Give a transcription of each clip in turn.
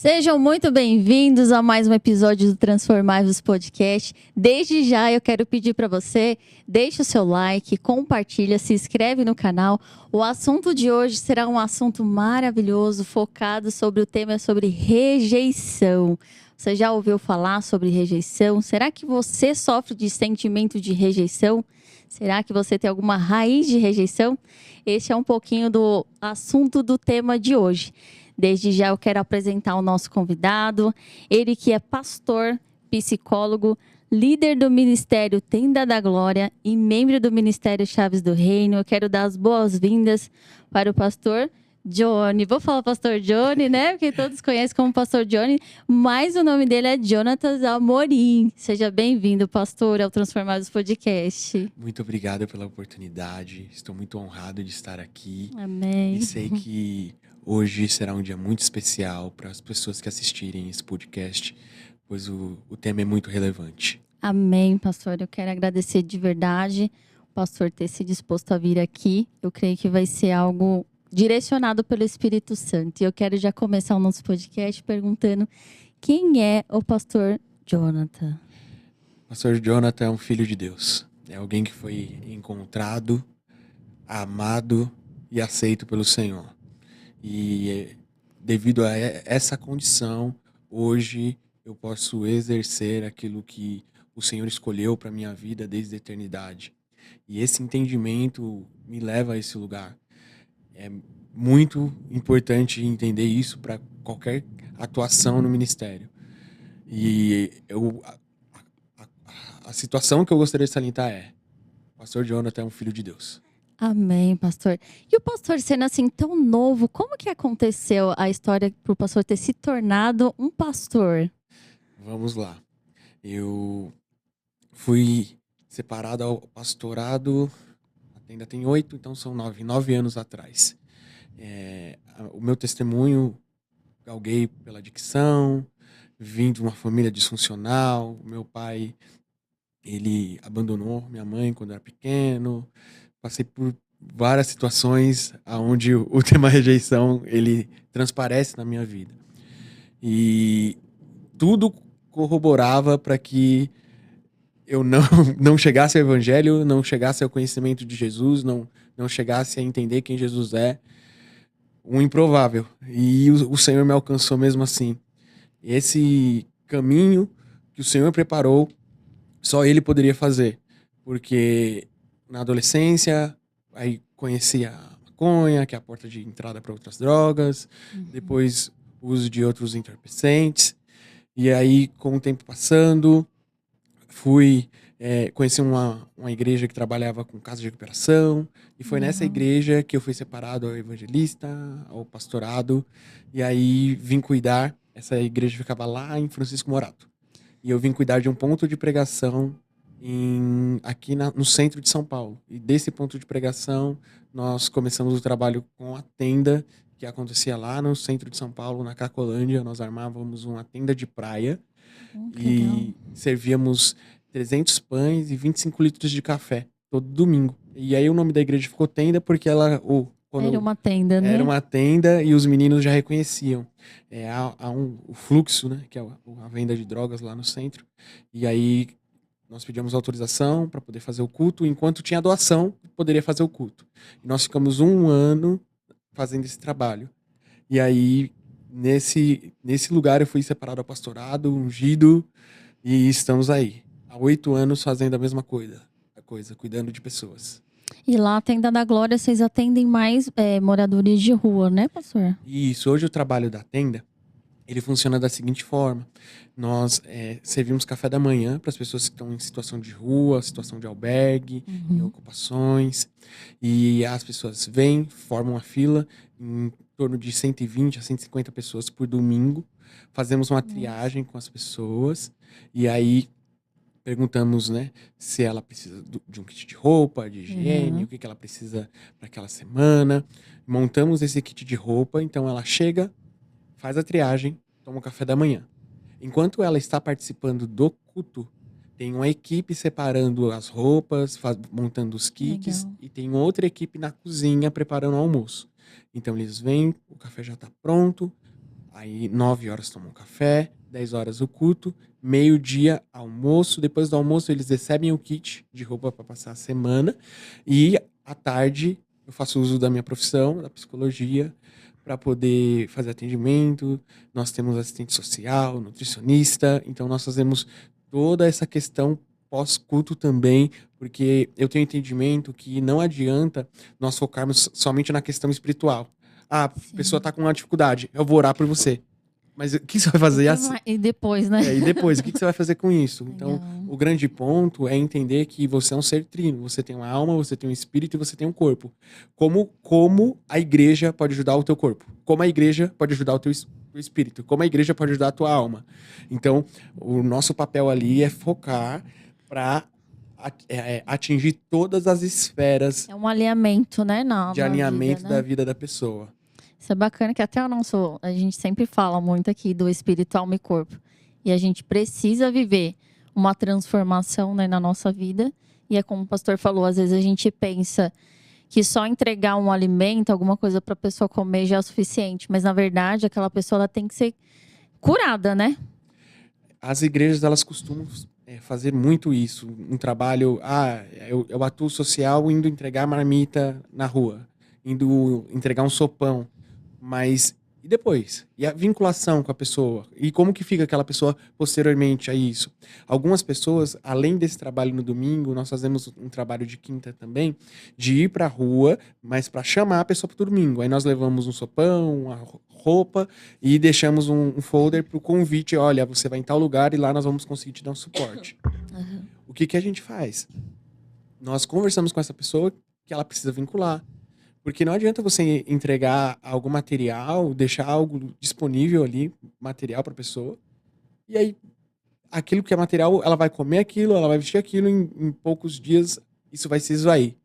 Sejam muito bem-vindos a mais um episódio do Transformai-vos Podcast. Desde já eu quero pedir para você, deixe o seu like, compartilha, se inscreve no canal. O assunto de hoje será um assunto maravilhoso, focado sobre o tema sobre rejeição. Você já ouviu falar sobre rejeição? Será que você sofre de sentimento de rejeição? Será que você tem alguma raiz de rejeição? Esse é um pouquinho do assunto do tema de hoje. Desde já eu quero apresentar o nosso convidado, ele que é pastor, psicólogo, líder do Ministério Tenda da Glória e membro do Ministério Chaves do Reino. Eu quero dar as boas-vindas para o pastor Johnny. Vou falar pastor Johnny, né? Porque todos conhecem como pastor Johnny, mas o nome dele é Jonatas Amorim. Seja bem-vindo, pastor, ao Transformados Podcast. Muito obrigado pela oportunidade. Estou muito honrado de estar aqui. Amém. E sei que hoje será um dia muito especial para as pessoas que assistirem esse podcast, pois o tema é muito relevante. Amém, pastor. Eu quero agradecer de verdade o pastor ter se disposto a vir aqui. Eu creio que vai ser algo direcionado pelo Espírito Santo. E eu quero já começar o nosso podcast perguntando quem é o pastor Jonathan? Pastor Jonathan é um filho de Deus. É alguém que foi encontrado, amado e aceito pelo Senhor. E devido a essa condição, hoje eu posso exercer aquilo que o Senhor escolheu para minha vida desde a eternidade. E esse entendimento me leva a esse lugar. É muito importante entender isso para qualquer atuação no ministério. E a situação que eu gostaria de salientar é: o pastor Jonathan é um filho de Deus. Amém, pastor. E o pastor sendo assim tão novo, como que aconteceu a história para o pastor ter se tornado um pastor? Vamos lá. Eu fui separado ao pastorado, ainda tem 8, então são 9 anos atrás. O meu testemunho, galguei pela dicção, vim de uma família disfuncional. Meu pai, ele abandonou minha mãe quando eu era pequeno. Passei por várias situações onde o tema rejeição, ele transparece na minha vida. E tudo corroborava para que eu não chegasse ao evangelho, não chegasse ao conhecimento de Jesus, não chegasse a entender quem Jesus é. Um improvável. E o Senhor me alcançou mesmo assim. Esse caminho que o Senhor preparou, só Ele poderia fazer. Porque na adolescência, aí conheci a maconha, que é a porta de entrada para outras drogas. Depois o uso de outros entorpecentes. E aí, com o tempo passando, fui conheci uma igreja que trabalhava com casa de recuperação. E foi nessa igreja que eu fui separado ao evangelista, ao pastorado. E aí vim cuidar. Essa igreja ficava lá em Francisco Morato. E eu vim cuidar de um ponto de pregação aqui no centro de São Paulo. E desse ponto de pregação, nós começamos o trabalho com a tenda que acontecia lá no centro de São Paulo, na Cacolândia. Nós armávamos uma tenda de praia e servíamos 300 pães e 25 litros de café todo domingo. E aí o nome da igreja ficou tenda porque ela... Era uma tenda, né? Era uma tenda e os meninos já reconheciam. Há o fluxo, né? Que é a venda de drogas lá no centro. E aí nós pedimos autorização para poder fazer o culto. Enquanto tinha doação, poderia fazer o culto. E nós ficamos 1 ano fazendo esse trabalho. E aí, nesse lugar, eu fui separado ao pastorado, ungido. E estamos aí, há 8 anos fazendo a mesma coisa, cuidando de pessoas. E lá, a Tenda da Glória, vocês atendem mais moradores de rua, né, pastor? Isso, hoje o trabalho da tenda, ele funciona da seguinte forma: nós servimos café da manhã para as pessoas que estão em situação de rua, situação de albergue, em ocupações, e as pessoas vêm, formam uma fila, em torno de 120 a 150 pessoas por domingo. Fazemos uma triagem com as pessoas, e aí perguntamos, né, se ela precisa de um kit de roupa, de higiene, o que ela precisa para aquela semana. Montamos esse kit de roupa, então ela chega, faz a triagem, toma o café da manhã. Enquanto ela está participando do culto, tem uma equipe separando as roupas, montando os kits. Legal. E tem outra equipe na cozinha preparando o almoço. Então eles vêm, o café já está pronto, Aí 9 horas tomam café, 10 horas o culto, meio-dia almoço, depois do almoço eles recebem o kit de roupa para passar a semana e à tarde eu faço uso da minha profissão, da psicologia, para poder fazer atendimento. Nós temos assistente social, nutricionista, então nós fazemos toda essa questão pós-culto também, porque eu tenho entendimento que não adianta nós focarmos somente na questão espiritual. Ah, a pessoa Sim. tá com uma dificuldade, eu vou orar por você. Mas o que você vai fazer assim? E depois, né? E depois, o que você vai fazer com isso? Então, Legal. o grande ponto é entender que você é um ser trino. Você tem uma alma, você tem um espírito e você tem um corpo. Como a igreja pode ajudar o teu corpo? Como a igreja pode ajudar o teu espírito? Como a igreja pode ajudar a tua alma? Então, o nosso papel ali é focar para atingir todas as esferas É um alinhamento, né, de na vida, alinhamento da né? vida da pessoa. Isso é bacana que até a gente sempre fala muito aqui do espírito, alma e corpo. E a gente precisa viver uma transformação, né, na nossa vida. E é como o pastor falou, às vezes a gente pensa que só entregar um alimento, alguma coisa para a pessoa comer já é o suficiente. Mas na verdade, aquela pessoa ela tem que ser curada, né? As igrejas, elas costumam fazer muito isso. Um trabalho, eu atuo social indo entregar marmita na rua, indo entregar um sopão. Mas e depois? E a vinculação com a pessoa? E como que fica aquela pessoa posteriormente a isso? Algumas pessoas, além desse trabalho no domingo, nós fazemos um trabalho de quinta também, de ir pra rua, mas para chamar a pessoa pro domingo. Aí nós levamos um sopão, uma roupa e deixamos um folder pro convite. Olha, você vai em tal lugar e lá nós vamos conseguir te dar um suporte. Uhum. O que que a gente faz? Nós conversamos com essa pessoa que ela precisa vincular. Porque não adianta você entregar algum material, deixar algo disponível ali, material para a pessoa, e aí aquilo que é material, ela vai comer aquilo, ela vai vestir aquilo, em poucos dias isso vai se esvair.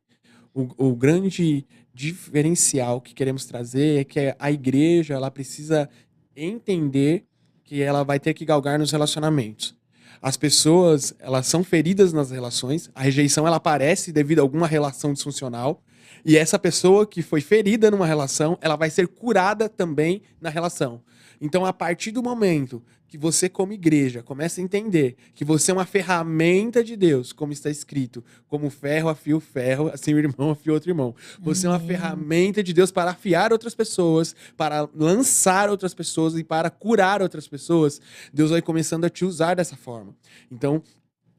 O grande diferencial que queremos trazer é que a igreja ela precisa entender que ela vai ter que galgar nos relacionamentos. As pessoas, elas são feridas nas relações, a rejeição ela aparece devido a alguma relação disfuncional, e essa pessoa que foi ferida numa relação, ela vai ser curada também na relação. Então, a partir do momento que você, como igreja, começa a entender que você é uma ferramenta de Deus, como está escrito, como ferro afia o ferro, assim o irmão afia outro irmão. Você é uma Amém. ferramenta de Deus para afiar outras pessoas, para lançar outras pessoas e para curar outras pessoas. Deus vai começando a te usar dessa forma. Então,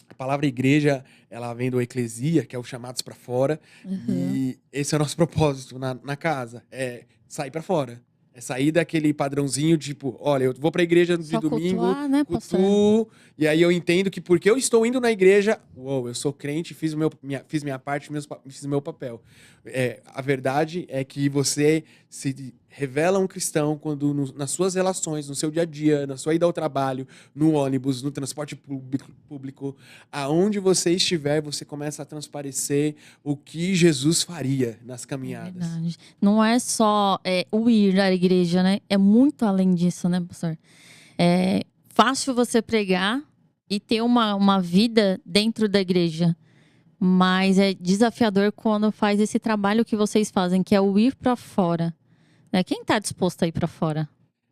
a palavra igreja, ela vem do eclesia, que é o chamados para fora, Uhum. e esse é o nosso propósito na casa, é sair para fora. É sair daquele padrãozinho, tipo, olha, eu vou pra igreja de Só domingo, cultuar, né, pastor? cultuo, e aí eu entendo que porque eu estou indo na igreja, eu sou crente, fiz minha parte, fiz o meu papel. A verdade é que você se revela um cristão quando nas suas relações, no seu dia a dia, na sua ida ao trabalho, no ônibus, no transporte público, aonde você estiver, você começa a transparecer o que Jesus faria nas É caminhadas. verdade. Não é só o ir à igreja, né? É muito além disso, né, pastor? É fácil você pregar e ter uma vida dentro da igreja. Mas é desafiador quando faz esse trabalho que vocês fazem, que é o ir para fora. Né? Quem está disposto a ir para fora?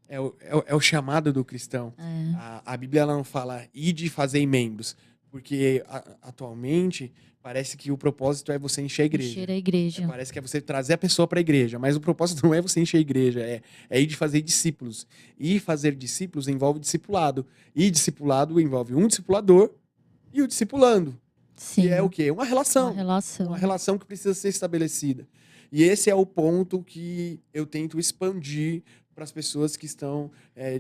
É o chamado do cristão. É. A Bíblia ela não fala ide e fazei membros, porque atualmente parece que o propósito é você encher a igreja. Encher a igreja. Parece que é você trazer a pessoa para a igreja, mas o propósito não é você encher a igreja, é ir de fazer discípulos. E fazer discípulos envolve discipulado. E discipulado envolve um discipulador e o discipulando. Sim. Que é o quê? Uma relação. Uma relação. Uma relação que precisa ser estabelecida. E esse é o ponto que eu tento expandir para as pessoas que estão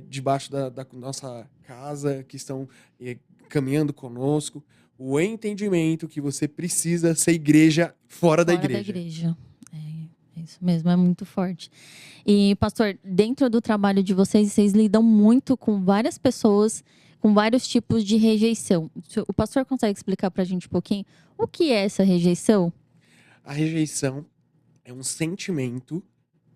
debaixo da nossa casa, que estão caminhando conosco. O entendimento que você precisa ser igreja fora da igreja. Fora da igreja. É isso mesmo, é muito forte. E, pastor, dentro do trabalho de vocês lidam muito com várias pessoas, com vários tipos de rejeição. O pastor consegue explicar para a gente um pouquinho o que é essa rejeição? A rejeição é um sentimento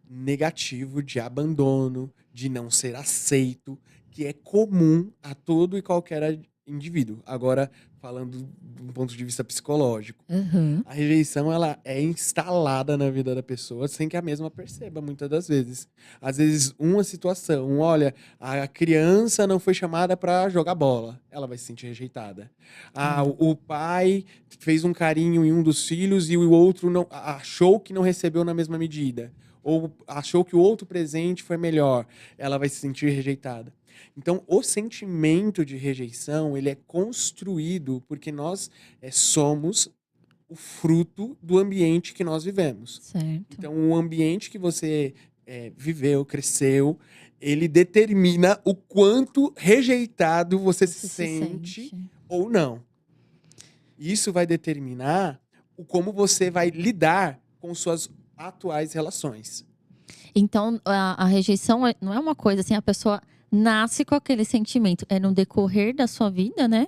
negativo de abandono, de não ser aceito, que é comum a todo e qualquer indivíduo. Agora, falando de um ponto de vista psicológico, Aham. a rejeição ela é instalada na vida da pessoa sem que a mesma perceba, muitas das vezes. Às vezes, uma situação, olha, a criança não foi chamada para jogar bola, ela vai se sentir rejeitada. Ah, É. o pai fez um carinho em um dos filhos e o outro não achou que não recebeu na mesma medida. Ou achou que o outro presente foi melhor, ela vai se sentir rejeitada. Então, o sentimento de rejeição, ele é construído porque nós somos o fruto do ambiente que nós vivemos. Certo. Então, o ambiente que você viveu, cresceu, ele determina o quanto rejeitado você se Você se sente sente. ou não. Isso vai determinar o como você vai lidar com suas atuais relações. Então, a rejeição não é uma coisa assim, a pessoa nasce com aquele sentimento. É no decorrer da sua vida, né?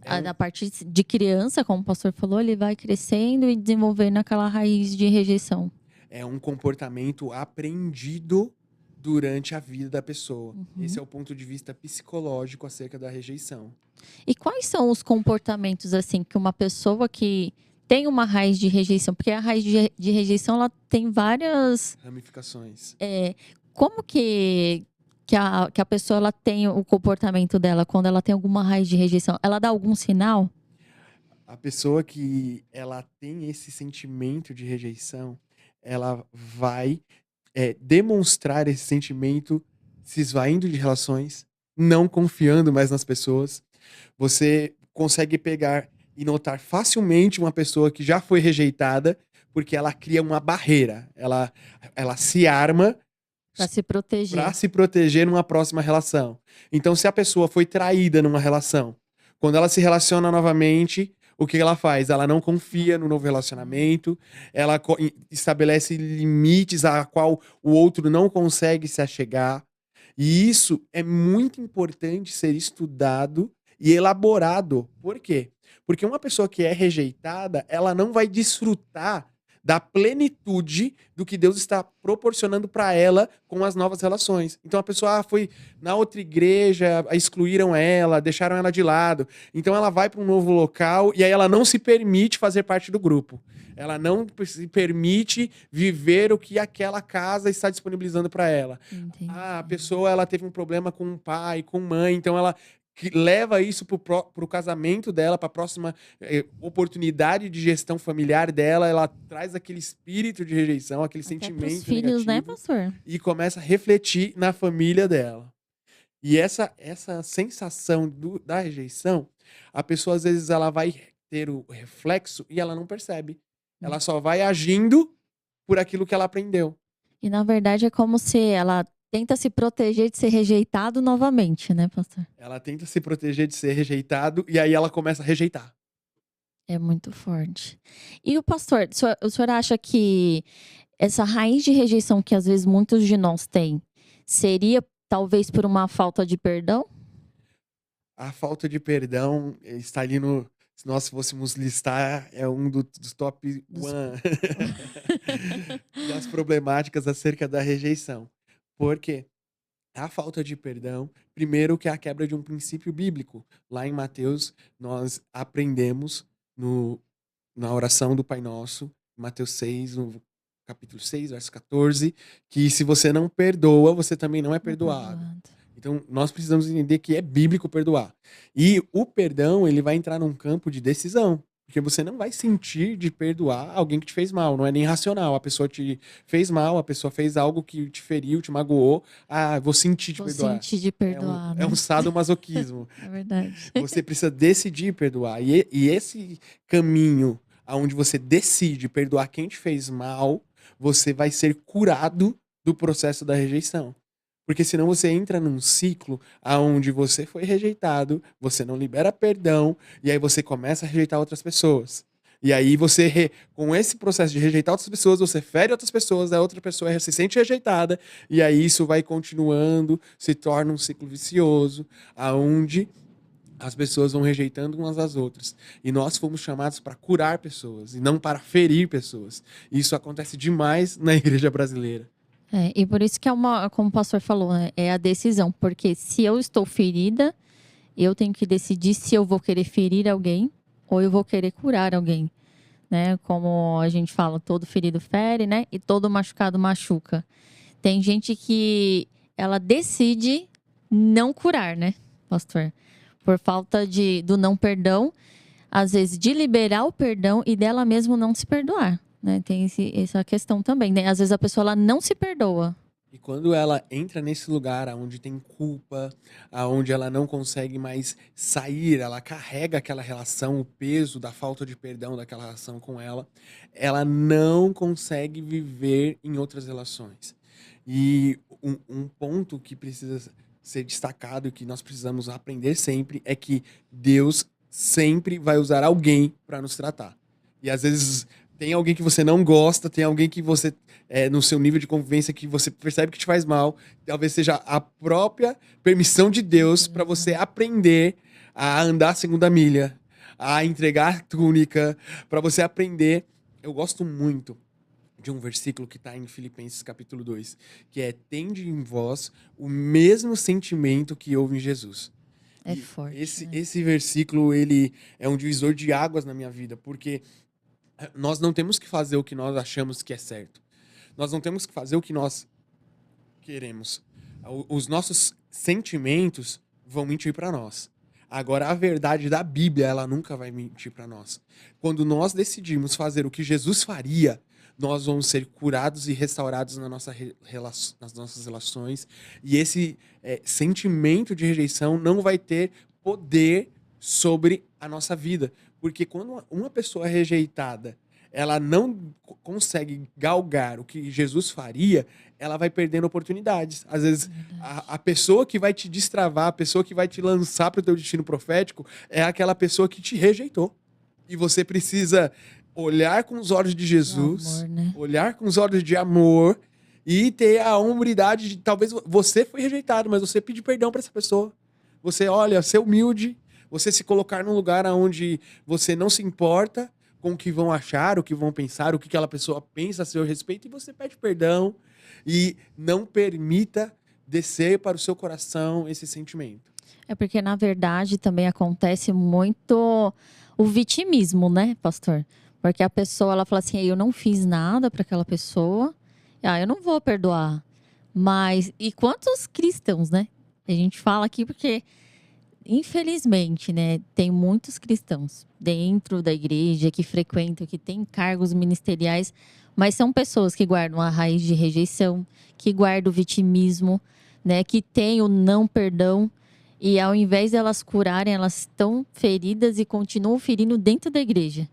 É um- A partir de criança, como o pastor falou, ele vai crescendo e desenvolvendo aquela raiz de rejeição. É um comportamento aprendido durante a vida da pessoa. Esse é o ponto de vista psicológico acerca da rejeição. E quais são os comportamentos, assim, que uma pessoa que tem uma raiz de rejeição? Porque a raiz de rejeição, ela tem várias... Ramificações. Como que a pessoa ela tem o comportamento dela quando ela tem alguma raiz de rejeição? Ela dá algum sinal? A pessoa que ela tem esse sentimento de rejeição, ela vai demonstrar esse sentimento se esvaindo de relações, não confiando mais nas pessoas. Você consegue pegar e notar facilmente uma pessoa que já foi rejeitada porque ela cria uma barreira. Ela se arma Para se proteger. para se proteger numa próxima relação. Então, se a pessoa foi traída numa relação, quando ela se relaciona novamente, o que ela faz? Ela não confia no novo relacionamento, ela estabelece limites a qual o outro não consegue se achegar. E isso é muito importante ser estudado e elaborado. Por quê? Porque uma pessoa que é rejeitada, ela não vai desfrutar da plenitude do que Deus está proporcionando para ela com as novas relações. Então a pessoa foi na outra igreja, excluíram ela, deixaram ela de lado. Então ela vai para um novo local e aí ela não se permite fazer parte do grupo. Ela não se permite viver o que aquela casa está disponibilizando para ela. Entendi. A pessoa ela teve um problema com o pai, com mãe, então ela leva isso pro casamento dela, para a próxima oportunidade de gestão familiar dela, ela traz aquele espírito de rejeição, aquele Até pros sentimento filhos, né, negativo pastor? e começa a refletir na família dela. E essa sensação da rejeição, a pessoa às vezes ela vai ter o reflexo e ela não percebe. Ela só vai agindo por aquilo que ela aprendeu. E na verdade é como se ela tenta se proteger de ser rejeitado novamente, né, pastor? Ela tenta se proteger de ser rejeitado e aí ela começa a rejeitar. É muito forte. E o pastor, o senhor acha que essa raiz de rejeição que às vezes muitos de nós têm, seria talvez por uma falta de perdão? A falta de perdão está ali no. Se nós fôssemos listar, é um dos top one das problemáticas acerca da rejeição. Por quê? A falta de perdão, primeiro que é a quebra de um princípio bíblico. Lá em Mateus, nós aprendemos na oração do Pai Nosso, Mateus 6, no capítulo 6, verso 14, que se você não perdoa, você também não é perdoado. Então, nós precisamos entender que é bíblico perdoar. E o perdão, ele vai entrar num campo de decisão. Porque você não vai sentir de perdoar alguém que te fez mal. Não é nem racional. A pessoa te fez mal, a pessoa fez algo que te feriu, te magoou. Ah, vou sentir de perdoar. Vou sentir de perdoar, É um sadomasoquismo. É verdade. Você precisa decidir perdoar. E esse caminho onde você decide perdoar quem te fez mal, você vai ser curado do processo da rejeição. Porque senão você entra num ciclo onde você foi rejeitado, você não libera perdão, e aí você começa a rejeitar outras pessoas. E aí você, com esse processo de rejeitar outras pessoas, você fere outras pessoas, a outra pessoa se sente rejeitada, e aí isso vai continuando, se torna um ciclo vicioso, aonde as pessoas vão rejeitando umas às outras. E nós fomos chamados para curar pessoas, e não para ferir pessoas. E isso acontece demais na igreja brasileira. E por isso que como o pastor falou, né, é a decisão. Porque se eu estou ferida, Eu tenho que decidir se eu vou querer ferir alguém ou eu vou querer curar alguém, né? Como a gente fala, todo ferido fere, né? E todo machucado machuca. Tem gente que ela decide não curar, né, pastor? Por falta do não perdão, às vezes de liberar o perdão e dela mesmo não se perdoar, né? Tem essa questão também, né? Às vezes a pessoa ela não se perdoa. E quando ela entra nesse lugar onde tem culpa, aonde ela não consegue mais sair, ela carrega aquela relação, o peso da falta de perdão daquela relação com ela não consegue viver em outras relações. E um ponto que precisa ser destacado e que nós precisamos aprender sempre é que Deus sempre vai usar alguém para nos tratar. E às vezes tem alguém que você não gosta, tem alguém que você, no seu nível de convivência, que você percebe que te faz mal. Talvez seja a própria permissão de Deus para você aprender a andar a segunda milha, a entregar túnica, para você aprender. Eu gosto muito de um versículo que está em Filipenses capítulo 2, que é: tende em vós o mesmo sentimento que houve em Jesus. É E forte. esse, Né? esse versículo, ele é um divisor de águas na minha vida, porque nós não temos que fazer o que nós achamos que é certo. Nós não temos que fazer o que nós queremos. Os nossos sentimentos vão mentir para nós. Agora, a verdade da Bíblia, ela nunca vai mentir para nós. Quando nós decidimos fazer o que Jesus faria, nós vamos ser curados e restaurados nas nossas relações. E esse sentimento de rejeição não vai ter poder sobre a nossa vida. Porque quando uma pessoa rejeitada, ela não consegue galgar o que Jesus faria, ela vai perdendo oportunidades. Às vezes, a pessoa que vai te destravar, a pessoa que vai te lançar para o teu destino profético, é aquela pessoa que te rejeitou. E você precisa olhar com os olhos de Jesus, amor, né? olhar com os olhos de amor e ter a humildade de, talvez você foi rejeitado, mas você pedir perdão para essa pessoa. Você, olha, ser humilde, você se colocar num lugar onde você não se importa com o que vão achar, o que vão pensar, o que aquela pessoa pensa a seu respeito, e você pede perdão e não permita descer para o seu coração esse sentimento. É porque, na verdade, também acontece muito o vitimismo, né, pastor? Porque a pessoa, ela fala assim, eu não fiz nada para aquela pessoa, eu não vou perdoar. Mas, e quantos cristãos, né? A gente fala aqui porque, infelizmente, né, tem muitos cristãos dentro da igreja que frequentam, que têm cargos ministeriais, mas são pessoas que guardam a raiz de rejeição, que guardam o vitimismo, né, que têm o não perdão. E ao invés de elas curarem, elas estão feridas e continuam ferindo dentro da igreja.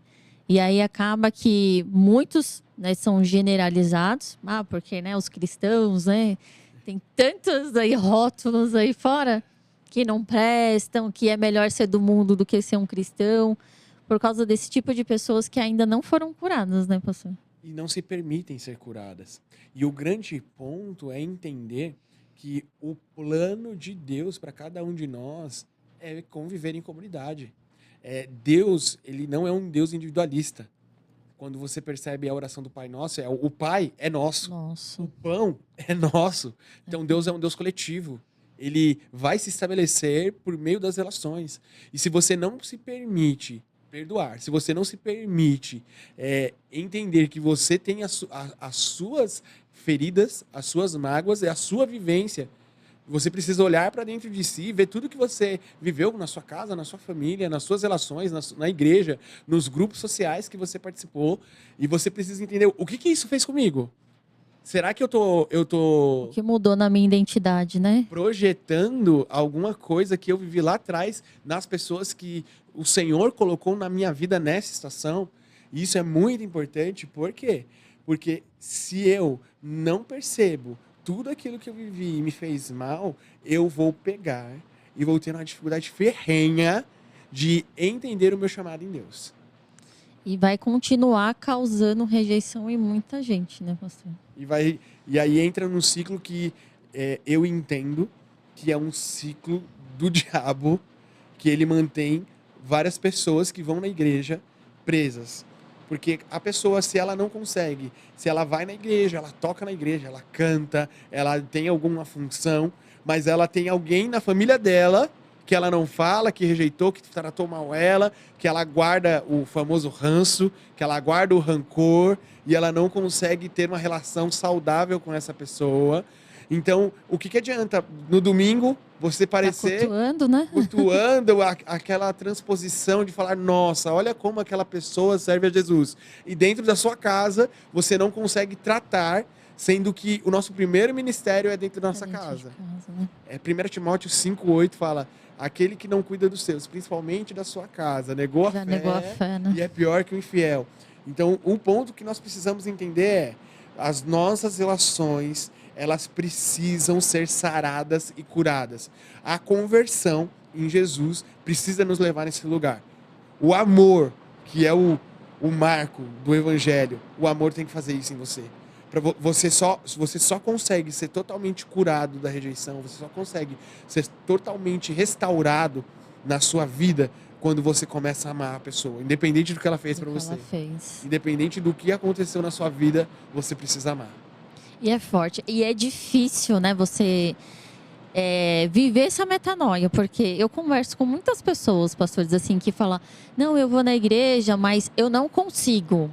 E aí acaba que muitos, né, são generalizados, porque, né, os cristãos, né, tem tantos aí rótulos aí fora que não prestam, que é melhor ser do mundo do que ser um cristão, por causa desse tipo de pessoas que ainda não foram curadas, né, pastor? E não se permitem ser curadas. E o grande ponto é entender que o plano de Deus para cada um de nós é conviver em comunidade. Deus, ele não é um Deus individualista. Quando você percebe a oração do Pai Nosso, o Pai é nosso. Nossa. O pão é nosso. Então Deus é um Deus coletivo. Ele vai se estabelecer por meio das relações. E se você não se permite perdoar, se você não se permite entender que você tem as suas feridas, as suas mágoas e a sua vivência, você precisa olhar para dentro de si, ver tudo que você viveu na sua casa, na sua família, nas suas relações, na igreja, nos grupos sociais que você participou, e você precisa entender o que isso fez comigo. Será que eu tô O que mudou na minha identidade, né? projetando alguma coisa que eu vivi lá atrás nas pessoas que o Senhor colocou na minha vida nessa estação? E isso é muito importante, por quê? Porque se eu não percebo tudo aquilo que eu vivi e me fez mal, eu vou pegar e vou ter uma dificuldade ferrenha de entender o meu chamado em Deus. E vai continuar causando rejeição em muita gente, né, pastor? E aí entra num ciclo que eu entendo que é um ciclo do diabo, que ele mantém várias pessoas que vão na igreja presas. Porque a pessoa, se ela não consegue, se ela vai na igreja, ela toca na igreja, ela canta, ela tem alguma função, mas ela tem alguém na família dela que ela não fala, que rejeitou, que tratou mal ela, que ela guarda o famoso ranço, que ela guarda o rancor e ela não consegue ter uma relação saudável com essa pessoa. Então, o que adianta no domingo você parecer... Tá cultuando, né? Cultuando aquela transposição de falar, nossa, olha como aquela pessoa serve a Jesus. E dentro da sua casa, você não consegue tratar, sendo que o nosso primeiro ministério é dentro da nossa casa. Né? 1 Timóteo 5,8 fala, aquele que não cuida dos seus, principalmente da sua casa, negou a fé, né? E é pior que o infiel. Então, um ponto que nós precisamos entender é, as nossas relações... elas precisam ser saradas e curadas. A conversão em Jesus precisa nos levar nesse lugar. O amor, que é o marco do evangelho, o amor tem que fazer isso em você. Você só consegue ser totalmente curado da rejeição, você só consegue ser totalmente restaurado na sua vida quando você começa a amar a pessoa, independente do que ela fez para você. Independente do que aconteceu na sua vida, você precisa amar. E é forte. E é difícil, né, você viver essa metanoia. Porque eu converso com muitas pessoas, pastores, assim, que falam, não, eu vou na igreja, mas eu não consigo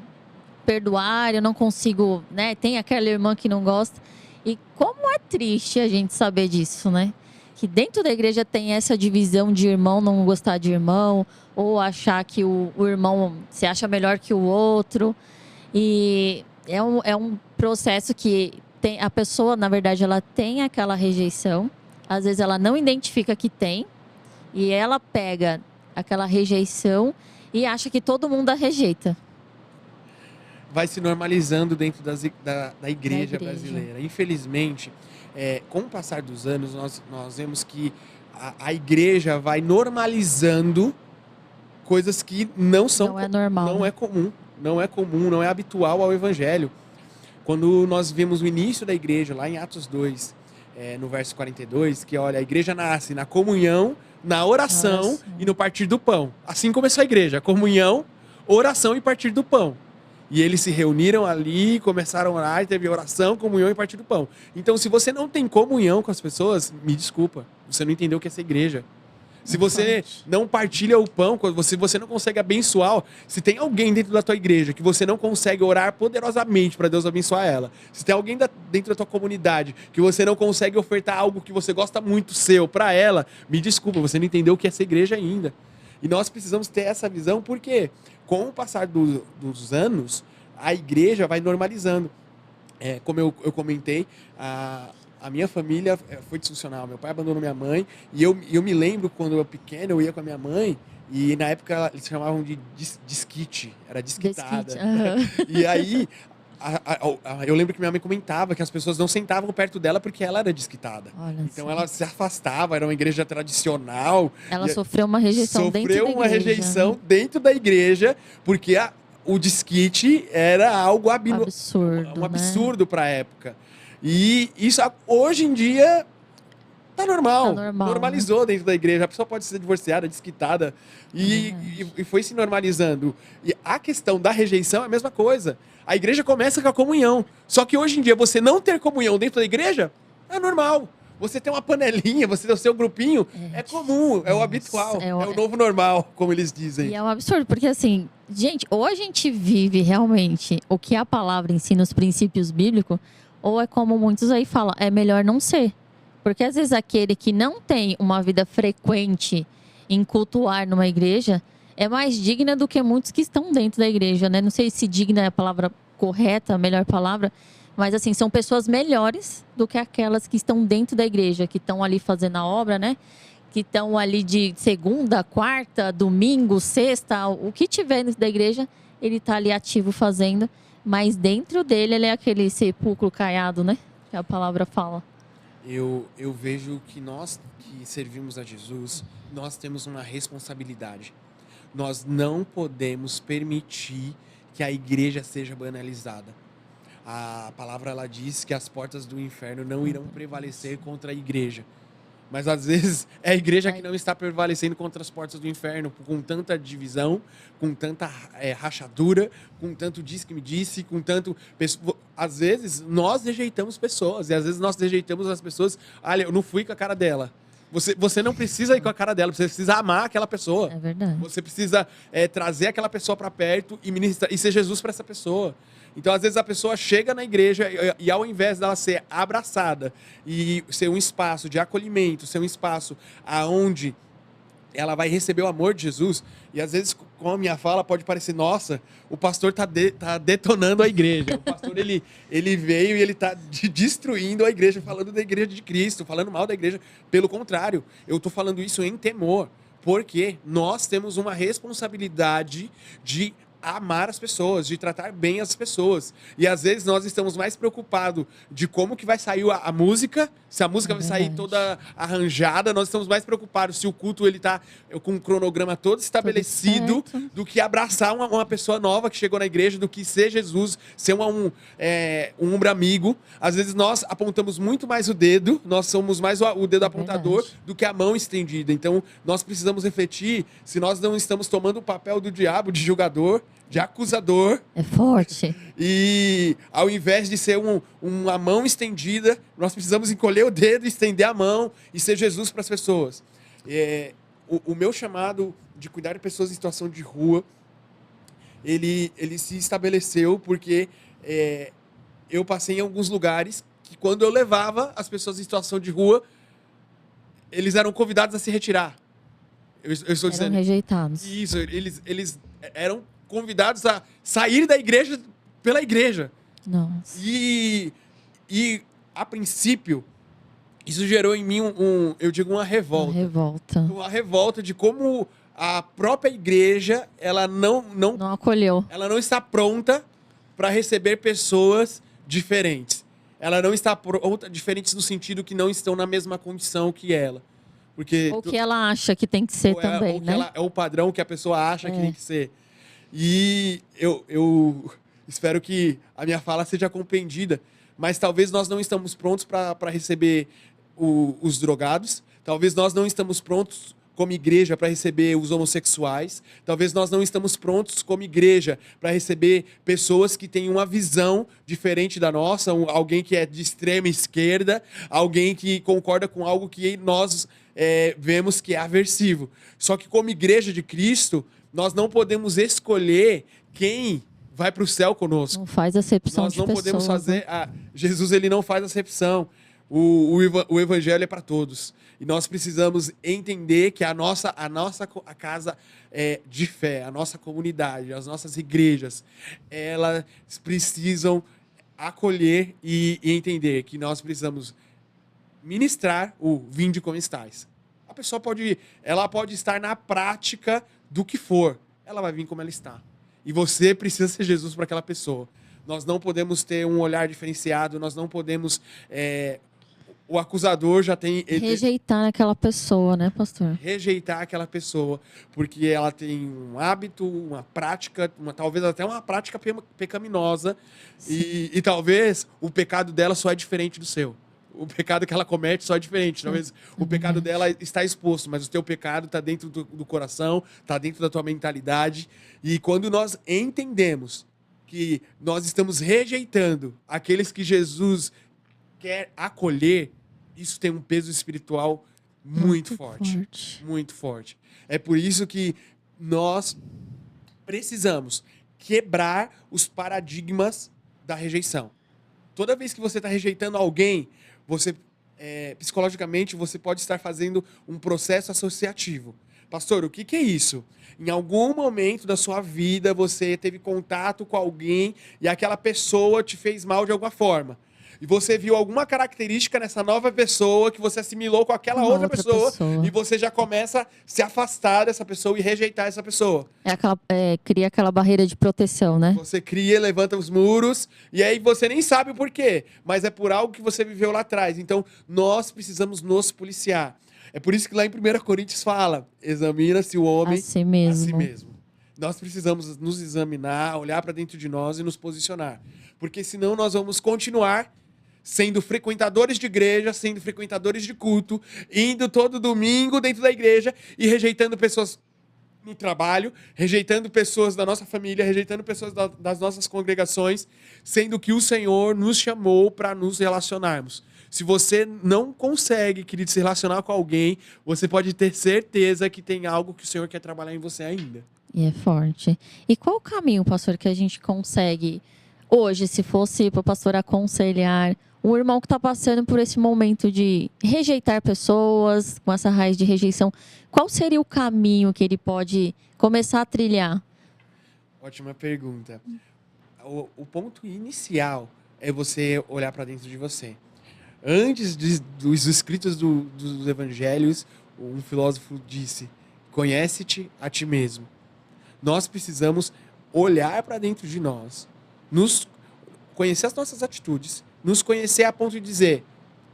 perdoar, eu não consigo, né? Tem aquela irmã que não gosta. E como é triste a gente saber disso, né? Que dentro da igreja tem essa divisão de irmão não gostar de irmão, ou achar que o irmão se acha melhor que o outro. E... É um processo que a pessoa, na verdade, ela tem aquela rejeição. Às vezes ela não identifica que tem. E ela pega aquela rejeição e acha que todo mundo a rejeita. Vai se normalizando dentro da igreja brasileira. Infelizmente, com o passar dos anos, nós vemos que a igreja vai normalizando coisas que não são... Não é normal. Não é comum. Não é comum, não é habitual ao evangelho. Quando nós vimos o início da igreja, lá em Atos 2, no verso 42, que olha, a igreja nasce na comunhão, na oração e no partir do pão. Assim começou a igreja, comunhão, oração e partir do pão. E eles se reuniram ali, começaram a orar, teve oração, comunhão e partir do pão. Então, se você não tem comunhão com as pessoas, me desculpa, você não entendeu o que é essa igreja. Se você não partilha o pão, se você não consegue abençoar, se tem alguém dentro da tua igreja que você não consegue orar poderosamente para Deus abençoar ela, se tem alguém dentro da tua comunidade que você não consegue ofertar algo que você gosta muito seu para ela, me desculpa, você não entendeu o que é essa igreja ainda. E nós precisamos ter essa visão porque, com o passar dos anos, a igreja vai normalizando. Como eu comentei, a minha família foi disfuncional. Meu pai abandonou minha mãe. E eu me lembro, quando eu era pequeno, eu ia com a minha mãe. E na época eles chamavam de disquite. Era disquitada. E aí, eu lembro que minha mãe comentava que as pessoas não sentavam perto dela porque ela era disquitada. Então ela se afastava, era uma igreja tradicional. Ela sofreu uma rejeição dentro da igreja. Sofreu uma rejeição dentro da igreja porque o disquite era algo absurdo, um absurdo para a época. E isso hoje em dia tá normal, normalizou, né? Dentro da igreja. A pessoa pode ser divorciada, desquitada e foi se normalizando. E a questão da rejeição é a mesma coisa. A igreja começa com a comunhão. Só que hoje em dia você não ter comunhão dentro da igreja é normal. Você tem uma panelinha, você tem o seu grupinho, é comum, é o habitual, é o novo normal, como eles dizem. E é um absurdo, porque assim, gente, ou a gente vive realmente o que a palavra ensina, os princípios bíblicos, ou é como muitos aí falam, é melhor não ser. Porque às vezes aquele que não tem uma vida frequente em cultuar numa igreja é mais digna do que muitos que estão dentro da igreja, né? Não sei se digna é a palavra correta, a melhor palavra, mas assim, são pessoas melhores do que aquelas que estão dentro da igreja, que estão ali fazendo a obra, né? Que estão ali de segunda, quarta, domingo, sexta, o que tiver dentro da igreja, ele está ali ativo fazendo. Mas dentro dele, ele é aquele sepulcro caiado, né? Que a palavra fala. Eu vejo que nós que servimos a Jesus, nós temos uma responsabilidade. Nós não podemos permitir que a igreja seja banalizada. A palavra ela diz que as portas do inferno não irão prevalecer contra a igreja. Mas às vezes é a igreja que não está prevalecendo contra as portas do inferno, com tanta divisão, com tanta rachadura, com tanto diz que me disse, com tanto... Às vezes nós rejeitamos pessoas, e às vezes nós rejeitamos as pessoas. Olha, eu não fui com a cara dela. Você não precisa ir com a cara dela, você precisa amar aquela pessoa. É verdade. Você precisa trazer aquela pessoa para perto e ministrar, e ser Jesus para essa pessoa. Então, às vezes, a pessoa chega na igreja e ao invés dela ser abraçada e ser um espaço de acolhimento, ser um espaço aonde ela vai receber o amor de Jesus, e às vezes com a minha fala pode parecer, nossa, o pastor tá detonando a igreja. O pastor, ele veio e ele tá destruindo a igreja, falando da igreja de Cristo, falando mal da igreja. Pelo contrário, eu tô falando isso em temor, porque nós temos uma responsabilidade de amar as pessoas, de tratar bem as pessoas. E às vezes nós estamos mais preocupados de como que vai sair a música, se a música vai sair toda arranjada, nós estamos mais preocupados se o culto ele tá com um cronograma todo estabelecido, do que abraçar uma pessoa nova que chegou na igreja, do que ser Jesus, ser um ombro amigo. Às vezes nós apontamos muito mais o dedo, nós somos mais o dedo apontador do que a mão estendida. Então nós precisamos refletir se nós não estamos tomando o papel do diabo, de julgador, de acusador. É forte. E ao invés de ser uma mão estendida, nós precisamos encolher o dedo, estender a mão e ser Jesus para as pessoas. O meu chamado de cuidar de pessoas em situação de rua, ele se estabeleceu porque eu passei em alguns lugares que quando eu levava as pessoas em situação de rua, eles eram convidados a se retirar. Eu estou dizendo, rejeitados. Isso, eles eram convidados a sair da igreja pela igreja. Nossa. E a princípio, isso gerou em mim uma revolta. Uma revolta de como a própria igreja, ela não acolheu. Ela não está pronta para receber pessoas diferentes. Ela não está pronta, diferentes no sentido que não estão na mesma condição que ela. Porque ou que ela acha que tem que ser também, ou né? Que é o padrão que a pessoa acha que tem que ser. E eu espero que a minha fala seja compreendida, mas talvez nós não estamos prontos para receber os drogados, talvez nós não estamos prontos como igreja para receber os homossexuais, talvez nós não estamos prontos como igreja para receber pessoas que têm uma visão diferente da nossa, alguém que é de extrema esquerda, alguém que concorda com algo que nós vemos que é aversivo. Só que como igreja de Cristo, nós não podemos escolher quem vai para o céu conosco. Não faz acepção de pessoas. Nós não podemos fazer... Jesus, ele não faz acepção. O evangelho é para todos. E nós precisamos entender que a nossa casa de fé, a nossa comunidade, as nossas igrejas, elas precisam acolher e entender que nós precisamos ministrar o vinde como estais. A pessoa pode estar na prática do que for, ela vai vir como ela está. E você precisa ser Jesus para aquela pessoa. Nós não podemos ter um olhar diferenciado, nós não podemos... o acusador já tem... Rejeitar aquela pessoa, né, pastor? Rejeitar aquela pessoa, porque ela tem um hábito, uma prática, talvez até uma prática pecaminosa, e talvez o pecado dela só é diferente do seu. O pecado que ela comete só é diferente. Talvez o pecado dela está exposto, mas o teu pecado está dentro do coração, está dentro da tua mentalidade. E quando nós entendemos que nós estamos rejeitando aqueles que Jesus quer acolher, isso tem um peso espiritual muito forte. Muito forte. É por isso que nós precisamos quebrar os paradigmas da rejeição. Toda vez que você está rejeitando alguém, você psicologicamente você pode estar fazendo um processo associativo. Pastor, o que é isso? Em algum momento da sua vida você teve contato com alguém e aquela pessoa te fez mal de alguma forma. E você viu alguma característica nessa nova pessoa que você assimilou com aquela outra pessoa e você já começa a se afastar dessa pessoa e rejeitar essa pessoa. Cria aquela barreira de proteção, né? Você cria, levanta os muros e aí você nem sabe o porquê, mas é por algo que você viveu lá atrás. Então, nós precisamos nos policiar. É por isso que lá em 1 Coríntios fala, examina-se o homem a si mesmo. Nós precisamos nos examinar, olhar para dentro de nós e nos posicionar. Porque senão nós vamos continuar sendo frequentadores de igreja, sendo frequentadores de culto, indo todo domingo dentro da igreja e rejeitando pessoas no trabalho, rejeitando pessoas da nossa família, rejeitando pessoas das nossas congregações, sendo que o Senhor nos chamou para nos relacionarmos. Se você não consegue, querido, se relacionar com alguém, você pode ter certeza que tem algo que o Senhor quer trabalhar em você ainda. E é forte. E qual o caminho, pastor, que a gente consegue hoje, se fosse para o pastor aconselhar o irmão que está passando por esse momento de rejeitar pessoas, com essa raiz de rejeição, qual seria o caminho que ele pode começar a trilhar? Ótima pergunta. O ponto inicial é você olhar para dentro de você. Antes dos escritos dos evangelhos, um filósofo disse: conhece-te a ti mesmo. Nós precisamos olhar para dentro de nós, nos conhecer as nossas atitudes, nos conhecer a ponto de dizer: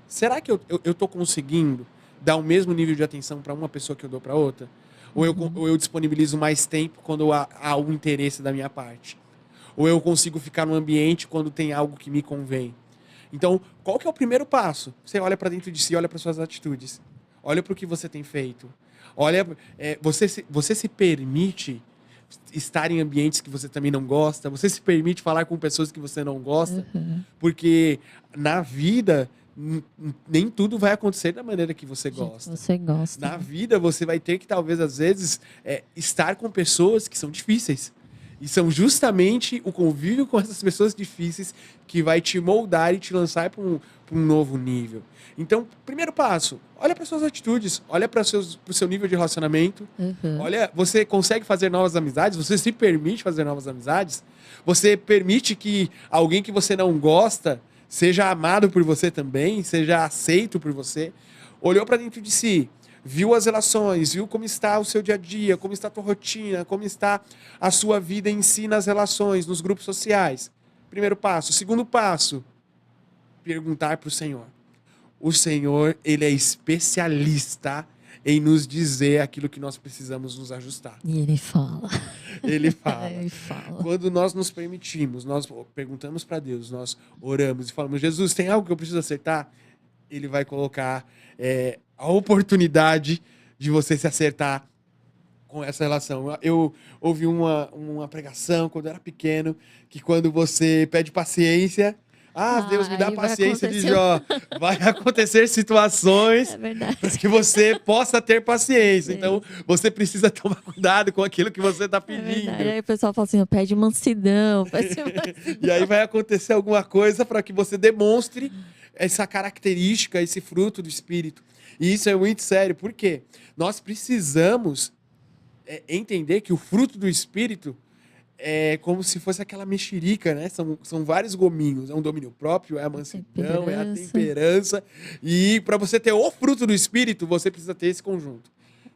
será que eu estou conseguindo dar o mesmo nível de atenção para uma pessoa que eu dou para outra? Ou eu disponibilizo mais tempo quando há um interesse da minha parte? Ou eu consigo ficar no ambiente quando tem algo que me convém? Então, qual que é o primeiro passo? Você olha para dentro de si, olha para suas atitudes. Olha para o que você tem feito. Olha, você se permite estar em ambientes que você também não gosta? Você se permite falar com pessoas que você não gosta? Porque na vida, nem tudo vai acontecer da maneira que você gosta. Você gosta. Na vida, você vai ter que, talvez, às vezes, estar com pessoas que são difíceis. E são justamente o convívio com essas pessoas difíceis que vai te moldar e te lançar para um novo nível. Então, primeiro passo, olha para suas atitudes, olha para o seu nível de relacionamento. Olha, você consegue fazer novas amizades? Você se permite fazer novas amizades? Você permite que alguém que você não gosta seja amado por você também, seja aceito por você? Olhou para dentro de si, viu as relações, viu como está o seu dia a dia, como está a tua rotina, como está a sua vida em si nas relações, nos grupos sociais. Primeiro passo. Segundo passo, perguntar para o Senhor. O Senhor, ele é especialista em nos dizer aquilo que nós precisamos nos ajustar. E ele fala. Ele fala. Ele fala. Quando nós nos permitimos, nós perguntamos para Deus, nós oramos e falamos: Jesus, tem algo que eu preciso acertar? Ele vai colocar a oportunidade de você se acertar com essa relação. Eu ouvi uma pregação quando eu era pequeno, que quando você pede paciência, Deus me dá paciência de Jó. Vai acontecer situações para que você possa ter paciência. Então, você precisa tomar cuidado com aquilo que você está pedindo. Aí o pessoal fala assim: pede mansidão. E aí vai acontecer alguma coisa para que você demonstre essa característica, esse fruto do Espírito. E isso é muito sério. Por quê? Nós precisamos entender que o fruto do Espírito é como se fosse aquela mexerica, né? São vários gominhos. É um domínio próprio, é a mansidão, é a temperança. E para você ter o fruto do Espírito, você precisa ter esse conjunto.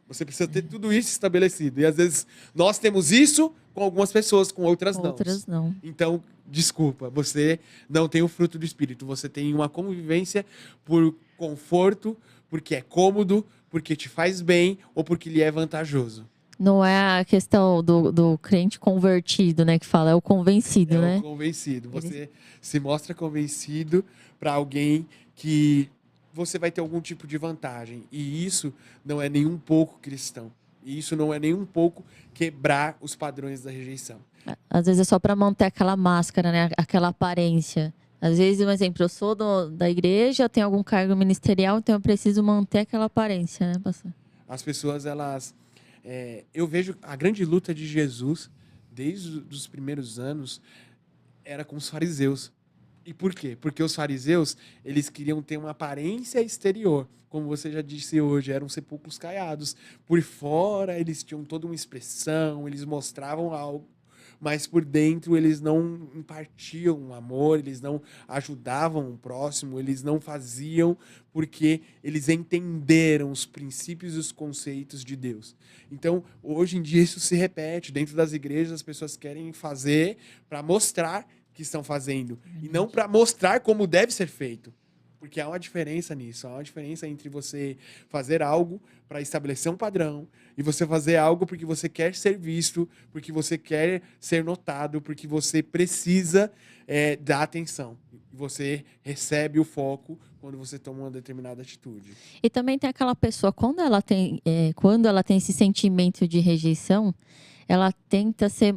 Você precisa ter tudo isso estabelecido. E às vezes nós temos isso com algumas pessoas, com outras não. Outras não. Então, desculpa, você não tem o fruto do Espírito. Você tem uma convivência por conforto, porque é cômodo, porque te faz bem ou porque lhe é vantajoso. Não é a questão do crente convertido, né? Que fala, é o convencido, né? É o convencido. Você se mostra convencido para alguém que você vai ter algum tipo de vantagem. E isso não é nem um pouco cristão. E isso não é nem um pouco quebrar os padrões da rejeição. Às vezes é só para manter aquela máscara, né? Aquela aparência. Às vezes, um exemplo, eu sou da igreja, tenho algum cargo ministerial, então eu preciso manter aquela aparência, né, pastor? As pessoas, elas... eu vejo a grande luta de Jesus, desde os primeiros anos, era com os fariseus. E por quê? Porque os fariseus, eles queriam ter uma aparência exterior. Como você já disse hoje, eram sepulcros caiados. Por fora, eles tinham toda uma expressão, eles mostravam algo. Mas por dentro eles não impartiam amor, eles não ajudavam o próximo, eles não faziam porque eles entenderam os princípios e os conceitos de Deus. Então, hoje em dia isso se repete. Dentro das igrejas as pessoas querem fazer para mostrar que estão fazendo e não para mostrar como deve ser feito. Porque há uma diferença nisso, há uma diferença entre você fazer algo para estabelecer um padrão e você fazer algo porque você quer ser visto, porque você quer ser notado, porque você precisa dar atenção. Você recebe o foco quando você toma uma determinada atitude. E também tem aquela pessoa, quando ela tem esse sentimento de rejeição, ela tenta ser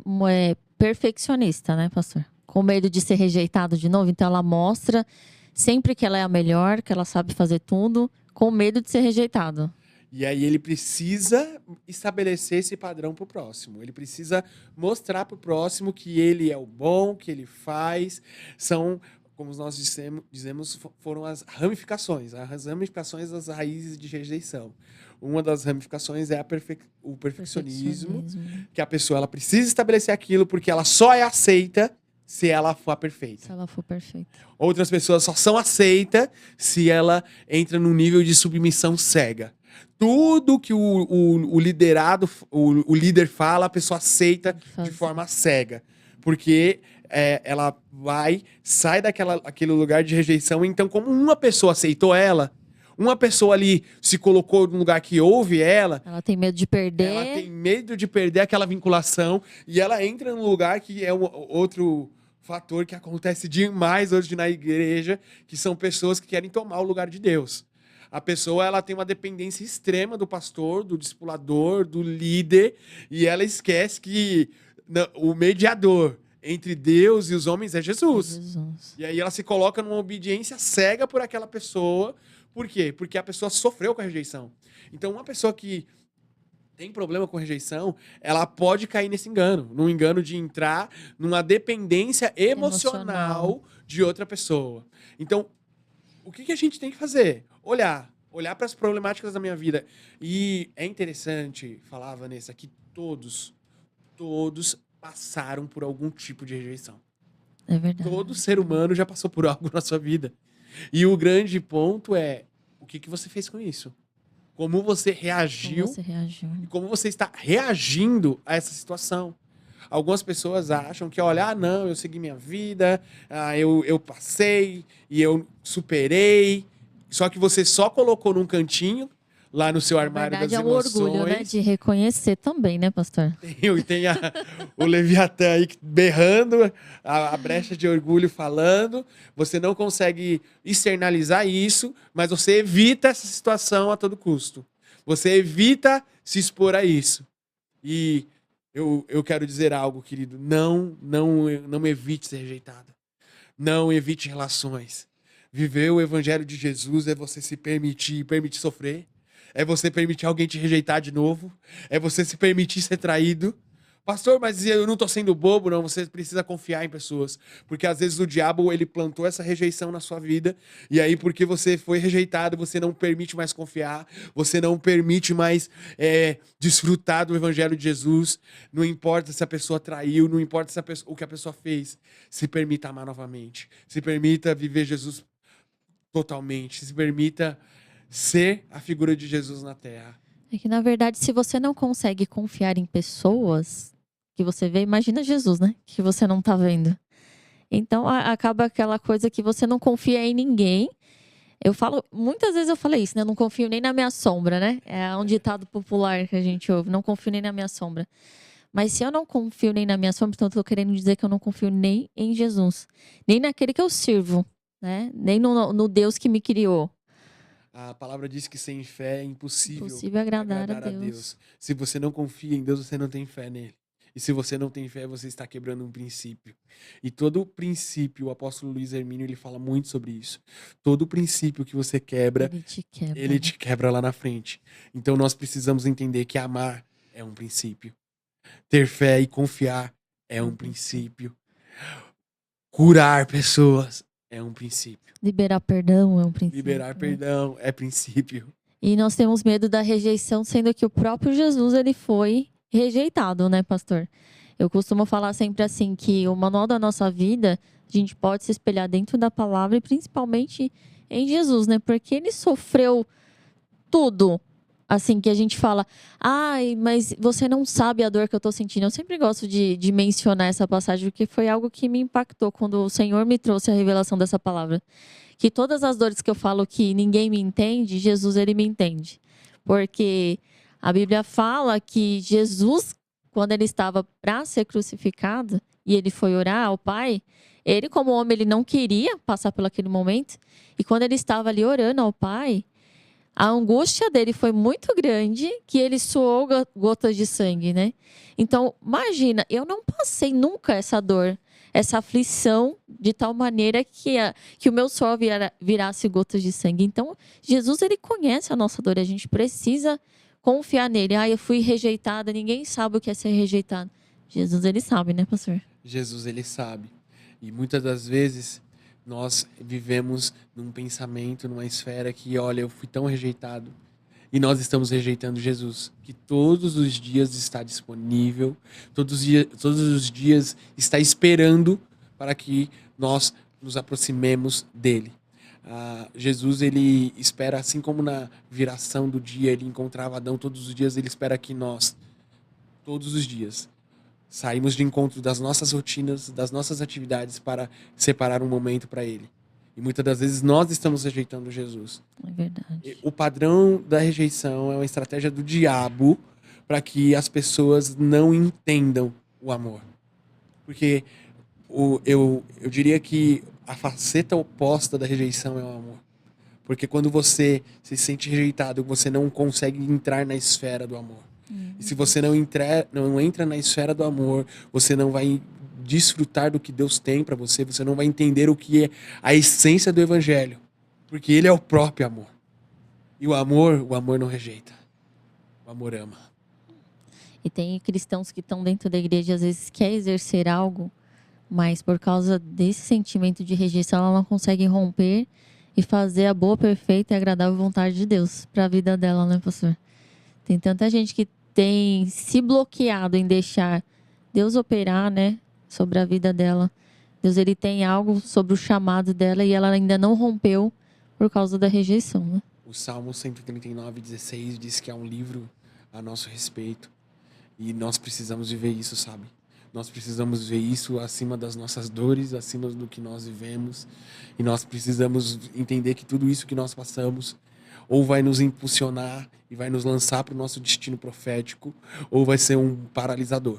perfeccionista, né, pastor? Com medo de ser rejeitado de novo. Então, ela mostra sempre que ela é a melhor, que ela sabe fazer tudo, com medo de ser rejeitado. E aí ele precisa estabelecer esse padrão pro próximo. Ele precisa mostrar pro próximo que ele é o bom, que ele faz. São, como nós dizemos, foram as ramificações das raízes de rejeição. Uma das ramificações é o perfeccionismo, que a pessoa ela precisa estabelecer aquilo porque ela só é aceita se ela for perfeita. Se ela for perfeita. Outras pessoas só são aceitas se ela entra num nível de submissão cega. Tudo que o líder fala, a pessoa aceita de forma cega. Porque ela sai daquele lugar de rejeição. Então, como uma pessoa aceitou ela, uma pessoa ali se colocou no lugar que ouve ela tem medo de perder. Ela tem medo de perder aquela vinculação. E ela entra num lugar que é outro fator que acontece demais hoje na igreja, que são pessoas que querem tomar o lugar de Deus. A pessoa ela tem uma dependência extrema do pastor, do discipulador, do líder, e ela esquece que o mediador entre Deus e os homens é Jesus. E aí ela se coloca numa obediência cega por aquela pessoa. Por quê? Porque a pessoa sofreu com a rejeição. Então, uma pessoa que tem problema com rejeição, ela pode cair nesse engano. Num engano de entrar numa dependência emocional de outra pessoa. Então, o que a gente tem que fazer? Olhar para as problemáticas da minha vida. E é interessante falar, Vanessa, que todos passaram por algum tipo de rejeição. É verdade. Todo ser humano já passou por algo na sua vida. E o grande ponto é o que você fez com isso. Como você reagiu. E como você está reagindo a essa situação. Algumas pessoas acham que, olha, não, eu segui minha vida, eu passei e eu superei. Só que você só colocou num cantinho, lá no seu armário das emoções. É um orgulho, né? De reconhecer também, né, pastor? Tem o Leviatã aí berrando, a brecha de orgulho falando. Você não consegue externalizar isso, mas você evita essa situação a todo custo. Você evita se expor a isso. E eu quero dizer algo, querido. Não evite ser rejeitado. Não evite relações. Viver o evangelho de Jesus é você se permitir sofrer. É você permitir alguém te rejeitar de novo. É você se permitir ser traído. Pastor, mas eu não tô sendo bobo, não. Você precisa confiar em pessoas. Porque às vezes o diabo, ele plantou essa rejeição na sua vida. E aí, porque você foi rejeitado, você não permite mais confiar. Você não permite mais desfrutar do evangelho de Jesus. Não importa se a pessoa traiu, não importa o que a pessoa fez. Se permita amar novamente. Se permita viver Jesus totalmente. Se permita ser a figura de Jesus na Terra. É que, na verdade, se você não consegue confiar em pessoas que você vê, imagina Jesus, né? Que você não tá vendo. Então, acaba aquela coisa que você não confia em ninguém. Muitas vezes eu falei isso, né? Eu não confio nem na minha sombra, né? É um ditado popular que a gente ouve. Não confio nem na minha sombra. Mas se eu não confio nem na minha sombra, então eu tô querendo dizer que eu não confio nem em Jesus. Nem naquele que eu sirvo, né? Nem no Deus que me criou. A palavra diz que sem fé é impossível agradar a Deus. Se você não confia em Deus, você não tem fé nele. E se você não tem fé, você está quebrando um princípio. E todo princípio, o apóstolo Luiz Hermínio, ele fala muito sobre isso. Todo princípio que você quebra, ele te quebra lá na frente. Então nós precisamos entender que amar é um princípio. Ter fé e confiar é um princípio. Curar pessoas é um princípio. Liberar perdão é um princípio. Liberar perdão é princípio. E nós temos medo da rejeição, sendo que o próprio Jesus, ele foi rejeitado, né, pastor? Eu costumo falar sempre assim, que o manual da nossa vida, a gente pode se espelhar dentro da palavra e principalmente em Jesus, né? Porque ele sofreu tudo. Assim, que a gente fala, mas você não sabe a dor que eu tô sentindo. Eu sempre gosto de mencionar essa passagem, porque foi algo que me impactou quando o Senhor me trouxe a revelação dessa palavra. Que todas as dores que eu falo que ninguém me entende, Jesus, ele me entende. Porque a Bíblia fala que Jesus, quando ele estava para ser crucificado, e ele foi orar ao Pai, Ele, como homem, ele não queria passar por aquele momento. E quando ele estava ali orando ao Pai, a angústia dele foi muito grande que ele suou gotas de sangue, né? Então, imagina, eu não passei nunca essa dor, essa aflição, de tal maneira que o meu suor virasse gotas de sangue. Então, Jesus, ele conhece a nossa dor, a gente precisa confiar nele. Ah, eu fui rejeitada, ninguém sabe o que é ser rejeitado. Jesus, ele sabe, né, pastor? Jesus, ele sabe. E muitas das vezes nós vivemos num pensamento, numa esfera que, olha, eu fui tão rejeitado. E nós estamos rejeitando Jesus, que todos os dias está disponível, todos os dias está esperando para que nós nos aproximemos dele. Jesus, ele espera, assim como na viração do dia, ele encontrava Adão todos os dias, ele espera que nós, todos os dias, saímos de encontro das nossas rotinas, das nossas atividades para separar um momento para ele. E muitas das vezes nós estamos rejeitando Jesus. É verdade. O padrão da rejeição é uma estratégia do diabo para que as pessoas não entendam o amor. Porque eu diria que a faceta oposta da rejeição é o amor. Porque quando você se sente rejeitado, você não consegue entrar na esfera do amor. E se você não entra na esfera do amor, você não vai desfrutar do que Deus tem para você, você não vai entender o que é a essência do evangelho. Porque ele é o próprio amor. E o amor não rejeita. O amor ama. E tem cristãos que estão dentro da igreja, às vezes quer exercer algo, mas por causa desse sentimento de rejeição, ela não consegue romper e fazer a boa, perfeita e agradável vontade de Deus para a vida dela, né, pastor? Tem tanta gente que tem se bloqueado em deixar Deus operar, né, sobre a vida dela. Deus, ele tem algo sobre o chamado dela e ela ainda não rompeu por causa da rejeição, né? O Salmo 139:16 diz que é um livro a nosso respeito. E nós precisamos viver isso, sabe? Nós precisamos ver isso acima das nossas dores, acima do que nós vivemos. E nós precisamos entender que tudo isso que nós passamos ou vai nos impulsionar e vai nos lançar para o nosso destino profético, ou vai ser um paralisador.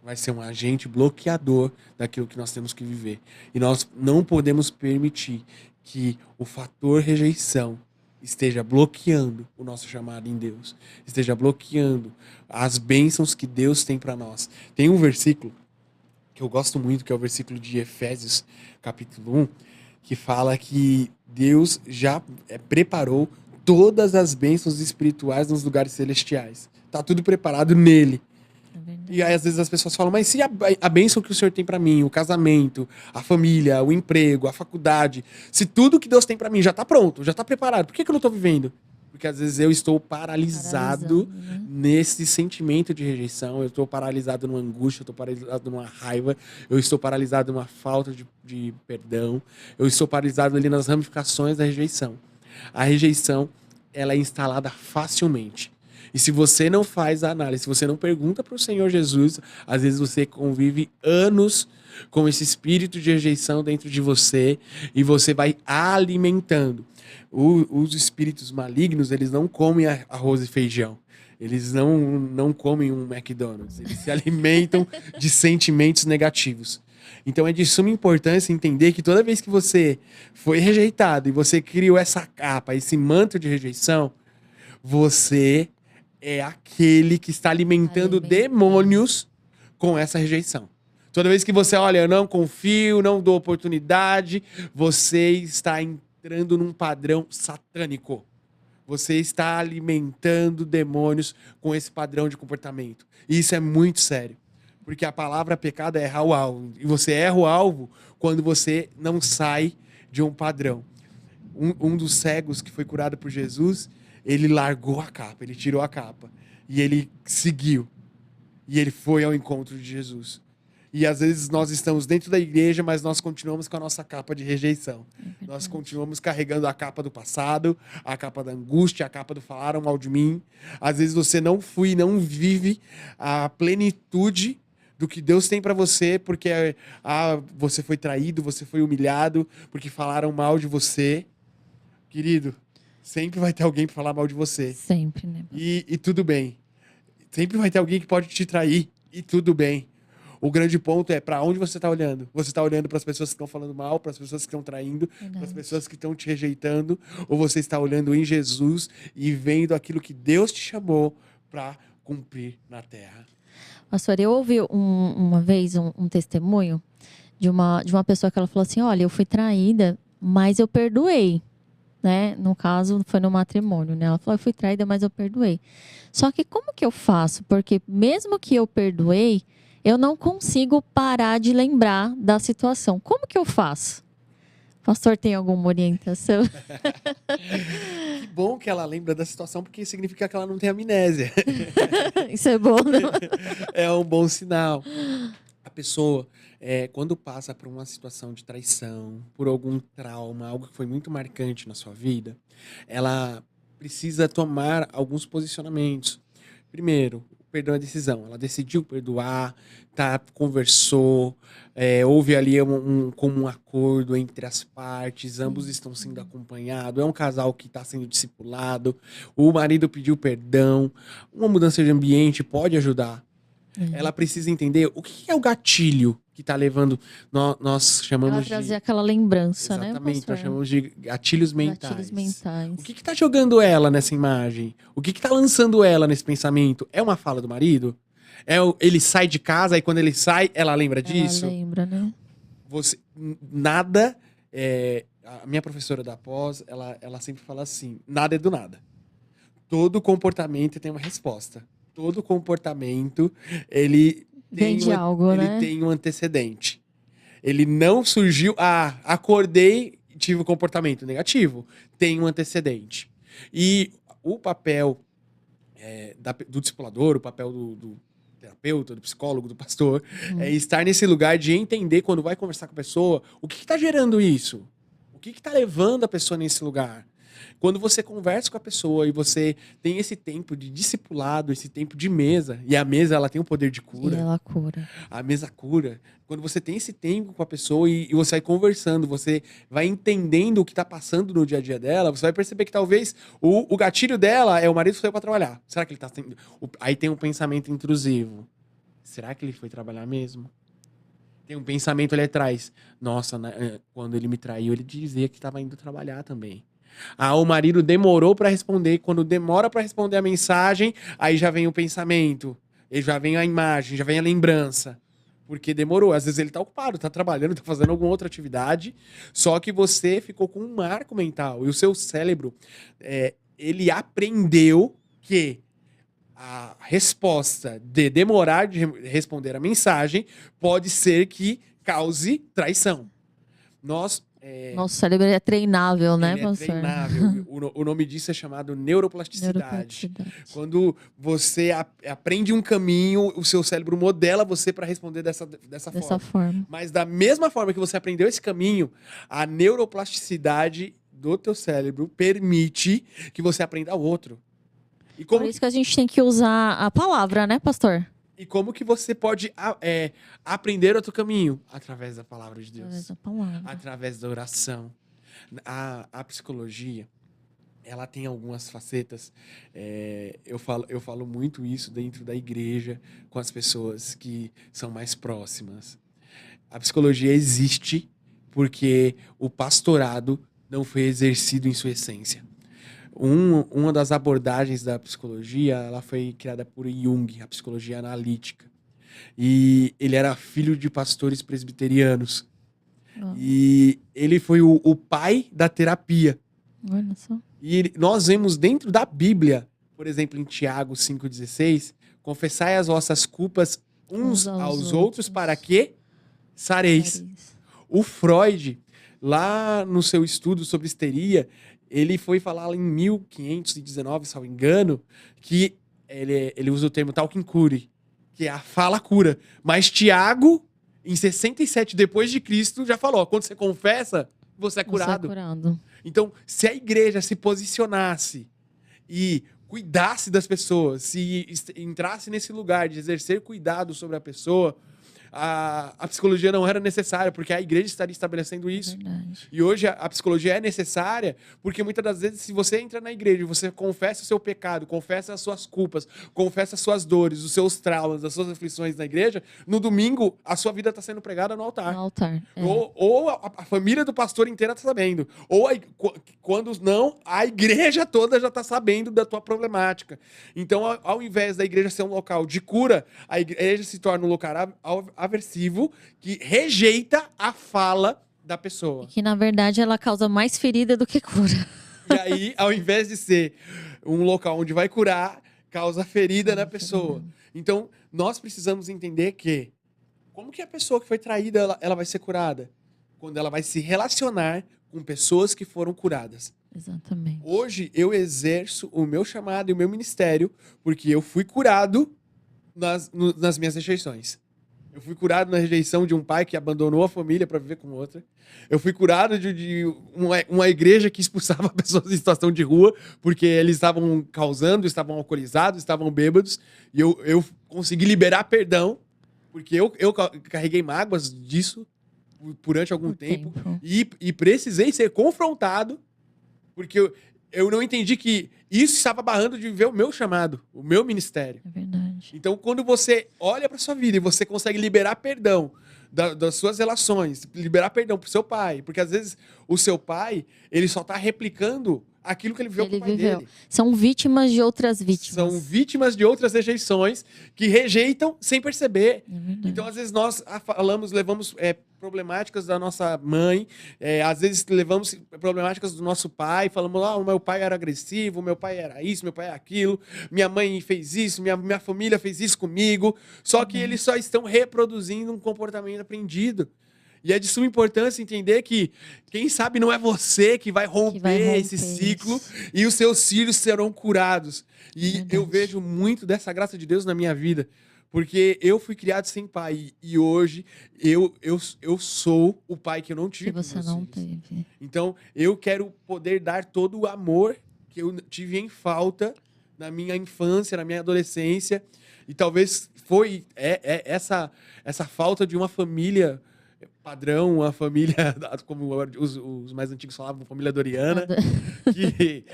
Vai ser um agente bloqueador daquilo que nós temos que viver. E nós não podemos permitir que o fator rejeição esteja bloqueando o nosso chamado em Deus, esteja bloqueando as bênçãos que Deus tem para nós. Tem um versículo que eu gosto muito, que é o versículo de Efésios, capítulo 1, que fala que Deus já preparou todas as bênçãos espirituais nos lugares celestiais. Tá tudo preparado nele. E aí, às vezes, as pessoas falam, mas se a bênção que o Senhor tem pra mim, o casamento, a família, o emprego, a faculdade, se tudo que Deus tem pra mim já tá pronto, já tá preparado, por que eu não tô vivendo? Porque, às vezes, eu estou paralisado né? nesse sentimento de rejeição, eu estou paralisado numa angústia, eu estou paralisado numa raiva, eu estou paralisado numa falta de perdão, eu estou paralisado ali nas ramificações da rejeição. A rejeição, ela é instalada facilmente. E se você não faz a análise, se você não pergunta para o Senhor Jesus, às vezes você convive anos com esse espírito de rejeição dentro de você e você vai alimentando. Os espíritos malignos, eles não comem arroz e feijão. Eles não comem um McDonald's. Eles se alimentam de sentimentos negativos. Então é de suma importância entender que toda vez que você foi rejeitado e você criou essa capa, esse manto de rejeição, você é aquele que está alimentando demônios com essa rejeição. Toda vez que você olha, eu não confio, não dou oportunidade, você está entrando num padrão satânico. Você está alimentando demônios com esse padrão de comportamento. E isso é muito sério. Porque a palavra pecado é errar o alvo. E você erra o alvo quando você não sai de um padrão. Um dos cegos que foi curado por Jesus, ele largou a capa, ele tirou a capa. E ele seguiu. E ele foi ao encontro de Jesus. E às vezes nós estamos dentro da igreja, mas nós continuamos com a nossa capa de rejeição. Nós continuamos carregando a capa do passado, a capa da angústia, a capa do falaram mal de mim. Às vezes você não vive a plenitude do que Deus tem para você, porque você foi traído, você foi humilhado, porque falaram mal de você. Querido, sempre vai ter alguém para falar mal de você. Sempre, né? E tudo bem. Sempre vai ter alguém que pode te trair, e tudo bem. O grande ponto é para onde você está olhando. Você está olhando para as pessoas que estão falando mal, para as pessoas que estão traindo, para as pessoas que estão te rejeitando, ou você está olhando em Jesus e vendo aquilo que Deus te chamou para cumprir na terra. Pastor, eu ouvi uma vez um testemunho de uma pessoa que ela falou assim: olha, eu fui traída, mas eu perdoei. Né? No caso, foi no matrimônio, né? Ela falou, eu fui traída, mas eu perdoei. Só que como que eu faço? Porque mesmo que eu perdoei, eu não consigo parar de lembrar da situação. Como que eu faço? Pastor, tem alguma orientação? Que bom que ela lembra da situação, porque significa que ela não tem amnésia. Isso é bom, não? É um bom sinal. A pessoa, quando passa por uma situação de traição, por algum trauma, algo que foi muito marcante na sua vida, ela precisa tomar alguns posicionamentos. Primeiro, o perdão é decisão. Ela decidiu perdoar, conversou, houve ali como um acordo entre as partes, ambos estão sendo acompanhados, é um casal que está sendo discipulado, o marido pediu perdão, uma mudança de ambiente pode ajudar. Ela precisa entender o que é o gatilho que está levando. Nós chamamos ela trazer aquela lembrança, né? Exatamente, nós chamamos de gatilhos mentais. Gatilhos mentais. O que está jogando ela nessa imagem? O que está lançando ela nesse pensamento? É uma fala do marido? Ele sai de casa e quando ele sai, ela lembra disso? Ela lembra, né? Nada. A minha professora da pós, ela sempre fala assim: nada é do nada. Todo comportamento tem uma resposta. Todo comportamento, ele tem um antecedente. Ele não surgiu, acordei e tive um comportamento negativo. Tem um antecedente. E o papel do discipulador, o papel do terapeuta, do psicólogo, do pastor, é estar nesse lugar de entender, quando vai conversar com a pessoa, o que está gerando isso? O que está levando a pessoa nesse lugar? Quando você conversa com a pessoa e você tem esse tempo de discipulado, esse tempo de mesa, e a mesa ela tem o poder de cura. E ela cura. A mesa cura. Quando você tem esse tempo com a pessoa e você vai conversando, você vai entendendo o que está passando no dia a dia dela, você vai perceber que talvez o gatilho dela é o marido saiu para trabalhar. Será que ele está sendo... Aí tem um pensamento intrusivo. Será que ele foi trabalhar mesmo? Tem um pensamento ali atrás. Nossa, quando ele me traiu, ele dizia que estava indo trabalhar também. O marido demorou para responder. Quando demora para responder a mensagem, aí já vem o pensamento, já vem a imagem, já vem a lembrança. Porque demorou. Às vezes ele tá ocupado, tá trabalhando, tá fazendo alguma outra atividade, só que você ficou com um marco mental. E o seu cérebro, ele aprendeu que a resposta de demorar de responder a mensagem pode ser que cause traição. Nosso cérebro é treinável, né, pastor? É treinável. O nome disso é chamado neuroplasticidade. Quando você aprende um caminho, o seu cérebro modela você para responder dessa forma. Mas da mesma forma que você aprendeu esse caminho, a neuroplasticidade do teu cérebro permite que você aprenda outro. Por isso que a gente tem que usar a palavra, né, pastor? E como que você pode aprender outro caminho? Através da palavra de Deus. Através da palavra. Através da oração. A psicologia, ela tem algumas facetas. Eu falo muito isso dentro da igreja, com as pessoas que são mais próximas. A psicologia existe porque o pastorado não foi exercido em sua essência. Uma das abordagens da psicologia, ela foi criada por Jung, a psicologia analítica. E ele era filho de pastores presbiterianos. E ele foi o pai da terapia. Olha só. E nós vemos dentro da Bíblia, por exemplo, em Tiago 5,16, confessai as vossas culpas uns aos outros para que sareis. O Freud, lá no seu estudo sobre histeria, ele foi falar em 1519, se não me engano, que ele usa o termo talking cure, que é a fala cura. Mas Tiago, em 67 depois de Cristo, já falou, quando você confessa, você é curado. Então, se a igreja se posicionasse e cuidasse das pessoas, se entrasse nesse lugar de exercer cuidado sobre a pessoa, a psicologia não era necessária, porque a igreja estaria estabelecendo isso. Verdade. E hoje a psicologia é necessária, porque muitas das vezes, se você entra na igreja e você confessa o seu pecado, confessa as suas culpas, confessa as suas dores, os seus traumas, as suas aflições na igreja, no domingo a sua vida está sendo pregada no altar. No altar. É. Ou a família do pastor inteira está sabendo. Ou quando não, a igreja toda já está sabendo da tua problemática. Então, ao invés da igreja ser um local de cura, a igreja se torna um local aversivo que rejeita a fala da pessoa. Que, na verdade, ela causa mais ferida do que cura. E aí, ao invés de ser um local onde vai curar, causa ferida na pessoa. Então, nós precisamos entender que como que a pessoa que foi traída, ela vai ser curada? Quando ela vai se relacionar com pessoas que foram curadas. Exatamente. Hoje, eu exerço o meu chamado e o meu ministério porque eu fui curado nas minhas rejeições. Eu fui curado na rejeição de um pai que abandonou a família para viver com outra. Eu fui curado de uma igreja que expulsava pessoas em situação de rua porque eles estavam causando, estavam alcoolizados, estavam bêbados. E eu consegui liberar perdão porque eu carreguei mágoas disso durante algum tempo. E precisei ser confrontado porque eu não entendi que isso estava barrando de viver o meu chamado, o meu ministério. É verdade. Então, quando você olha para sua vida e você consegue liberar perdão das suas relações, liberar perdão pro seu pai, porque às vezes o seu pai, ele só tá replicando aquilo que ele viveu com o pai dele. São vítimas de outras vítimas. São vítimas de outras rejeições que rejeitam sem perceber. É Então, às vezes, nós levamos problemáticas da nossa mãe, às vezes levamos problemáticas do nosso pai, falamos, o meu pai era agressivo, meu pai era isso, meu pai era aquilo, minha mãe fez isso, minha família fez isso comigo, só que eles só estão reproduzindo um comportamento aprendido. E é de suma importância entender que, quem sabe, não é você que vai romper esse ciclo e os seus filhos serão curados. E eu vejo muito dessa graça de Deus na minha vida, porque eu fui criado sem pai e hoje eu sou o pai que eu não tive. Que você não teve. Então, eu quero poder dar todo o amor que eu tive em falta na minha infância, na minha adolescência. E talvez foi essa falta de uma família padrão, uma família, como os mais antigos falavam, família doriana, que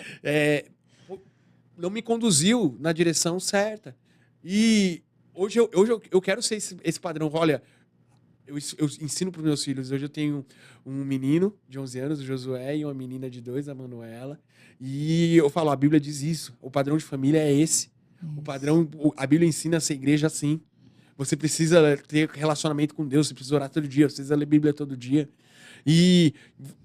não me conduziu na direção certa. E hoje eu quero ser esse padrão. Olha, eu ensino para os meus filhos. Hoje eu tenho um menino de 11 anos, o Josué, e uma menina de 2, a Manuela. E eu falo, a Bíblia diz isso. O padrão de família é esse. O padrão, a Bíblia ensina a ser igreja assim. Você precisa ter relacionamento com Deus, você precisa orar todo dia, você precisa ler Bíblia todo dia. E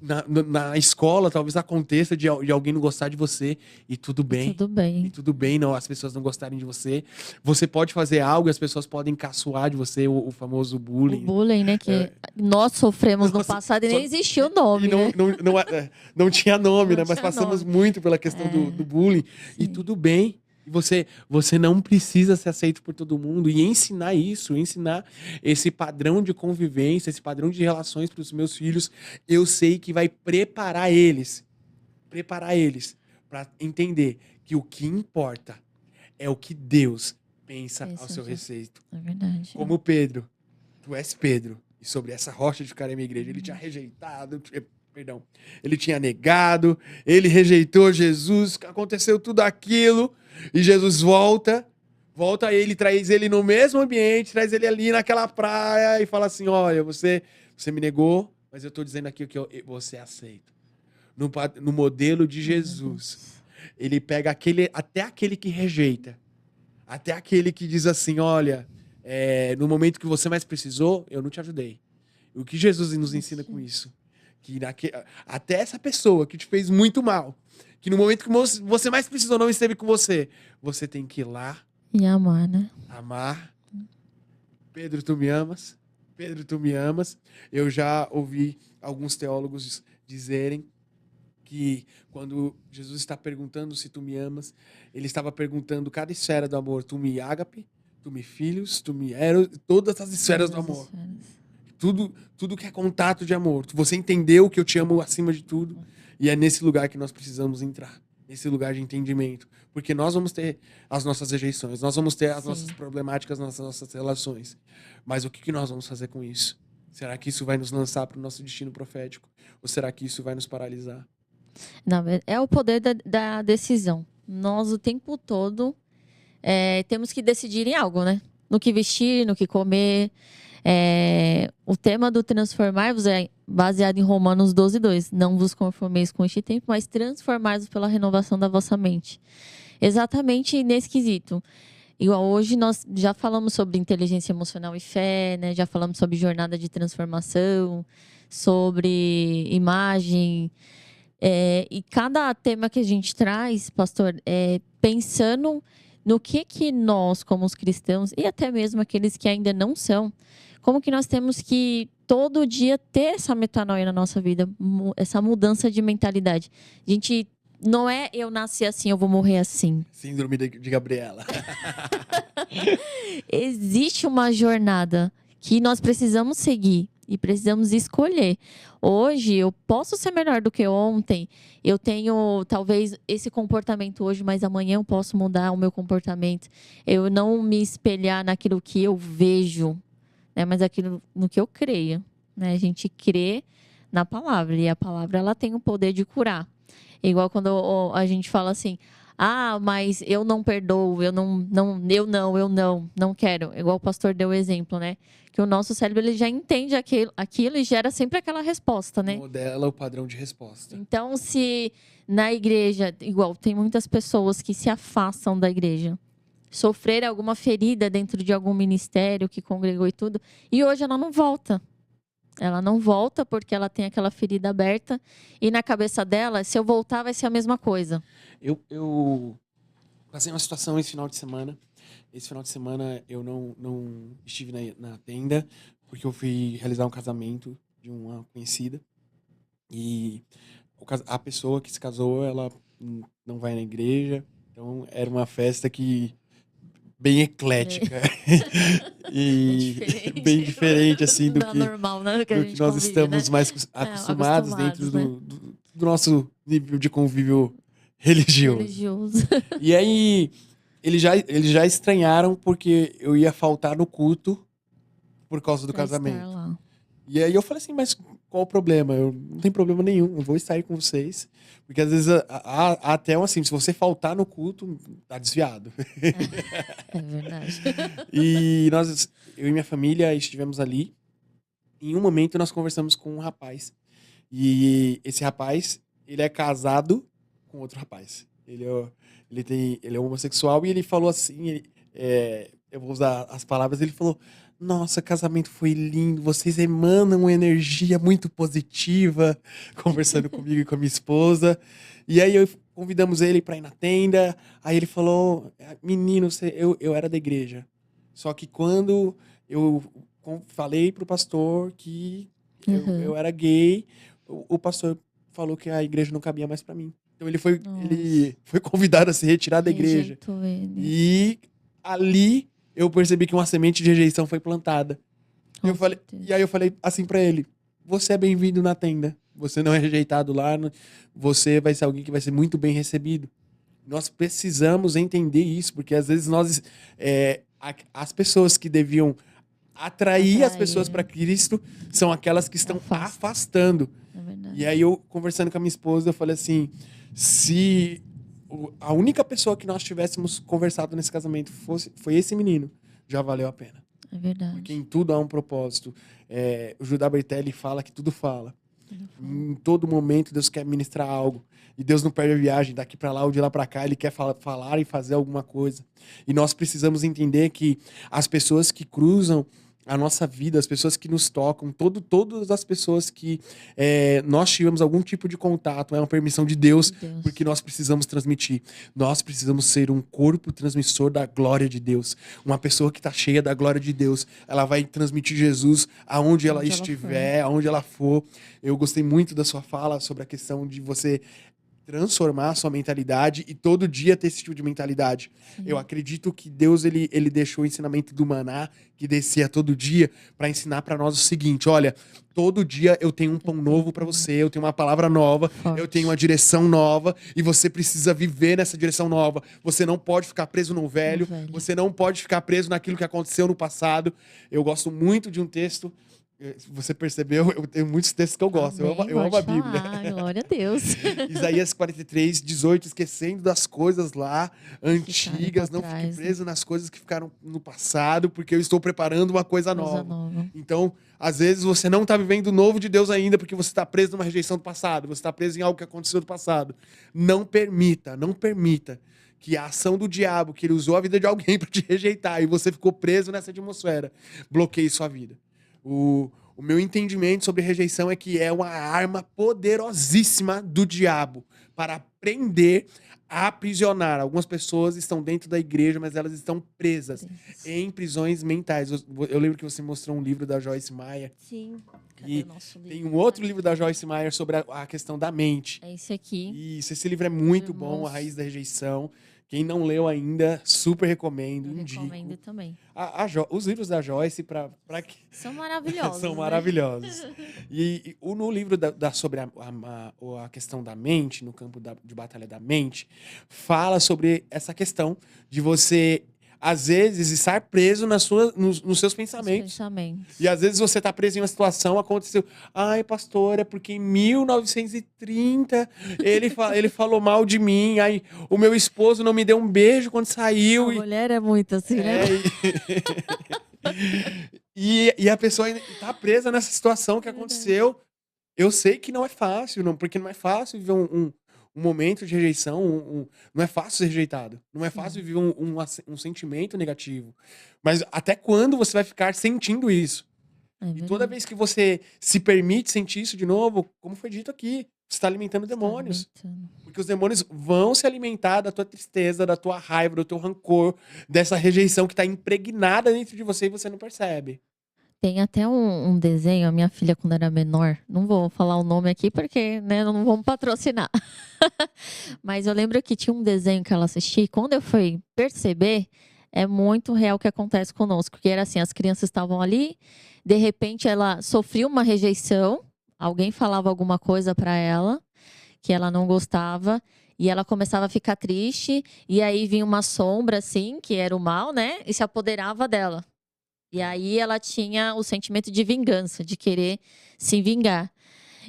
na escola talvez aconteça de alguém não gostar de você e tudo bem. Tudo bem. E tudo bem, não, as pessoas não gostarem de você. Você pode fazer algo e as pessoas podem caçoar de você, o famoso bullying. O bullying, né? Que nós sofremos no passado e nem existia o nome, né? Não tinha nome, Não né? Mas tinha passamos nome. muito pela questão do bullying. Sim. E tudo bem. E você não precisa ser aceito por todo mundo. E ensinar esse padrão de convivência, esse padrão de relações para os meus filhos, eu sei que vai preparar eles para entender que o que importa é o que Deus pensa ao seu respeito. É verdade. Como Pedro, tu és Pedro, e sobre essa rocha de ficar em minha igreja, ele tinha rejeitado, ele tinha negado, ele rejeitou Jesus, aconteceu tudo aquilo, e Jesus volta ele, traz ele no mesmo ambiente, traz ele ali naquela praia e fala assim, olha, você me negou, mas eu estou dizendo aqui o que você aceita. No modelo de Jesus, ele pega até aquele que rejeita, até aquele que diz assim, olha, no momento que você mais precisou, eu não te ajudei. O que Jesus nos ensina com isso? Que até essa pessoa que te fez muito mal, que no momento que você mais precisou não esteve com você, você tem que ir lá e amar, né? Amar. Pedro, tu me amas? Pedro, tu me amas? Eu já ouvi alguns teólogos dizerem que quando Jesus está perguntando se tu me amas, ele estava perguntando cada esfera do amor. Tu me ágape, tu me filhos, tu me eros, todas as esferas do amor. Tudo que é contato de amor. Você entendeu que eu te amo acima de tudo. E é nesse lugar que nós precisamos entrar. nesse lugar de entendimento. Porque nós vamos ter as nossas rejeições, nós vamos ter as Sim. nossas problemáticas nas nossas relações. Mas o que nós vamos fazer com isso? Será que isso vai nos lançar para o nosso destino profético? Ou será que isso vai nos paralisar? Não, é o poder da decisão. Nós, o tempo todo, temos que decidir em algo, né? No que vestir, no que comer. O tema do Transformar-vos é baseado em Romanos 12:2. Não vos conformeis com este tempo, mas transformai-vos pela renovação da vossa mente. Exatamente nesse quesito. Igual hoje nós já falamos sobre inteligência emocional e fé, né? Já falamos sobre jornada de transformação, sobre imagem. E cada tema que a gente traz, pastor, pensando no que nós, como os cristãos, e até mesmo aqueles que ainda não são, como que nós temos que todo dia ter essa metanoia na nossa vida, essa mudança de mentalidade. A gente não é eu nasci assim, eu vou morrer assim. Síndrome de Gabriela. Existe uma jornada que nós precisamos seguir e precisamos escolher. Hoje eu posso ser melhor do que ontem. Eu tenho talvez esse comportamento hoje, mas amanhã eu posso mudar o meu comportamento. Eu não me espelhar naquilo que eu vejo, né, mas aquilo no que eu creio, né? A gente crê na palavra e a palavra ela tem o poder de curar. Igual quando a gente fala assim: "Ah, mas eu não perdoo, eu não quero". Igual o pastor deu o exemplo, né? Que o nosso cérebro ele já entende aquilo e gera sempre aquela resposta, né? Modela o padrão de resposta. Então, se na igreja, igual tem muitas pessoas que se afastam da igreja, sofreram alguma ferida dentro de algum ministério que congregou e tudo, e hoje ela não volta. Ela não volta porque ela tem aquela ferida aberta e na cabeça dela, se eu voltar vai ser a mesma coisa. Eu passei uma situação esse final de semana. Esse final de semana eu não estive na tenda porque eu fui realizar um casamento de uma conhecida. E a pessoa que se casou, ela não vai na igreja. Então era uma festa bem eclética. E bem diferente, assim, do que normal, né? Que nós convive, estamos, né, mais acostumados dentro do nosso nível de convívio religioso. E aí, eles já estranharam porque eu ia faltar no culto por causa do casamento. E aí eu falei assim, mas qual o problema? Eu não tem problema nenhum, eu vou estar aí com vocês. Porque às vezes há até assim, se você faltar no culto, tá desviado. É verdade. E eu e minha família estivemos ali. Em um momento nós conversamos com um rapaz. E esse rapaz, ele é casado com outro rapaz. Ele é homossexual e ele falou assim, eu vou usar as palavras, ele falou: "Nossa, casamento foi lindo, vocês emanam uma energia muito positiva", conversando comigo e com a minha esposa. E aí convidamos ele para ir na tenda. Aí ele falou: "Menino, eu era da igreja. Só que quando eu falei pro pastor que eu era gay, o pastor falou que a igreja não cabia mais para mim. Então ele foi convidado a se retirar da igreja. E ali eu percebi que uma semente de rejeição foi plantada. E aí eu falei assim pra ele: "Você é bem-vindo na tenda. Você não é rejeitado lá. Você vai ser alguém que vai ser muito bem recebido." Nós precisamos entender isso, porque às vezes as pessoas que deviam atrair as pessoas para Cristo são aquelas que estão afastando. E aí eu, conversando com a minha esposa, eu falei assim: se a única pessoa que nós tivéssemos conversado nesse casamento foi esse menino, já valeu a pena. É verdade. Porque em tudo há um propósito. O Judá Bertelli fala que tudo fala. Em todo momento Deus quer ministrar algo. E Deus não perde a viagem daqui para lá ou de lá para cá. Ele quer falar e fazer alguma coisa. E nós precisamos entender que as pessoas que cruzam a nossa vida, as pessoas que nos tocam, todas as pessoas que nós tivemos algum tipo de contato, é uma permissão de Deus, porque nós precisamos transmitir. Nós precisamos ser um corpo transmissor da glória de Deus. Uma pessoa que está cheia da glória de Deus, ela vai transmitir Jesus aonde ela estiver, aonde ela for. Eu gostei muito da sua fala sobre a questão de você transformar a sua mentalidade e todo dia ter esse tipo de mentalidade. Eu acredito que Deus ele deixou o ensinamento do maná que descia todo dia para ensinar para nós o seguinte: olha, todo dia eu tenho um pão novo para você, eu tenho uma palavra nova, eu tenho uma direção nova e você precisa viver nessa direção nova. Você não pode ficar preso no velho, você não pode ficar preso naquilo que aconteceu no passado. Eu gosto muito de um texto. Você percebeu? Eu tenho muitos textos que eu gosto. Eu amo a Bíblia. Glória a Deus. Isaías 43, 18. Esquecendo das coisas lá antigas. Não fique preso nas coisas que ficaram no passado, porque eu estou preparando uma coisa nova. Então, às vezes, você não está vivendo o novo de Deus ainda, porque você está preso numa rejeição do passado. Você está preso em algo que aconteceu no passado. Não permita que a ação do diabo, que ele usou a vida de alguém para te rejeitar e você ficou preso nessa atmosfera, bloqueie sua vida. O meu entendimento sobre rejeição é que é uma arma poderosíssima do diabo para prender, aprisionar. Algumas pessoas estão dentro da igreja, mas elas estão presas em prisões mentais. Eu lembro que você mostrou um livro da Joyce Meyer. Sim. E tem um outro livro da Joyce Meyer sobre a questão da mente. É esse aqui. Isso, esse livro é muito bom, A Raiz da Rejeição. Quem não leu ainda, super recomendo, indico. Recomendo também. Os livros da Joyce, são maravilhosos. São maravilhosos. E no livro sobre a questão da mente, no campo de batalha da mente, fala sobre essa questão de você, às vezes, estar preso nos seus pensamentos. E às vezes você está preso em uma situação, aconteceu. Ai, pastor, é porque em 1930 ele falou mal de mim. Ai, o meu esposo não me deu um beijo quando saiu. A mulher é muito assim, né? E a pessoa está presa nessa situação que aconteceu. Eu sei que não é fácil, porque não é fácil viver um momento de rejeição, não é fácil ser rejeitado. Não é fácil viver um sentimento negativo. Mas até quando você vai ficar sentindo isso? E toda vez que você se permite sentir isso de novo, como foi dito aqui, você está alimentando demônios. Porque os demônios vão se alimentar da tua tristeza, da tua raiva, do teu rancor, dessa rejeição que está impregnada dentro de você e você não percebe. Tem até um desenho, a minha filha quando era menor, não vou falar o nome aqui porque, né, não vamos patrocinar. Mas eu lembro que tinha um desenho que ela assistia e quando eu fui perceber, é muito real o que acontece conosco. Que era assim, as crianças estavam ali, de repente ela sofria uma rejeição, alguém falava alguma coisa para ela que ela não gostava e ela começava a ficar triste e aí vinha uma sombra assim, que era o mal, né, e se apoderava dela. E aí ela tinha o sentimento de vingança, de querer se vingar.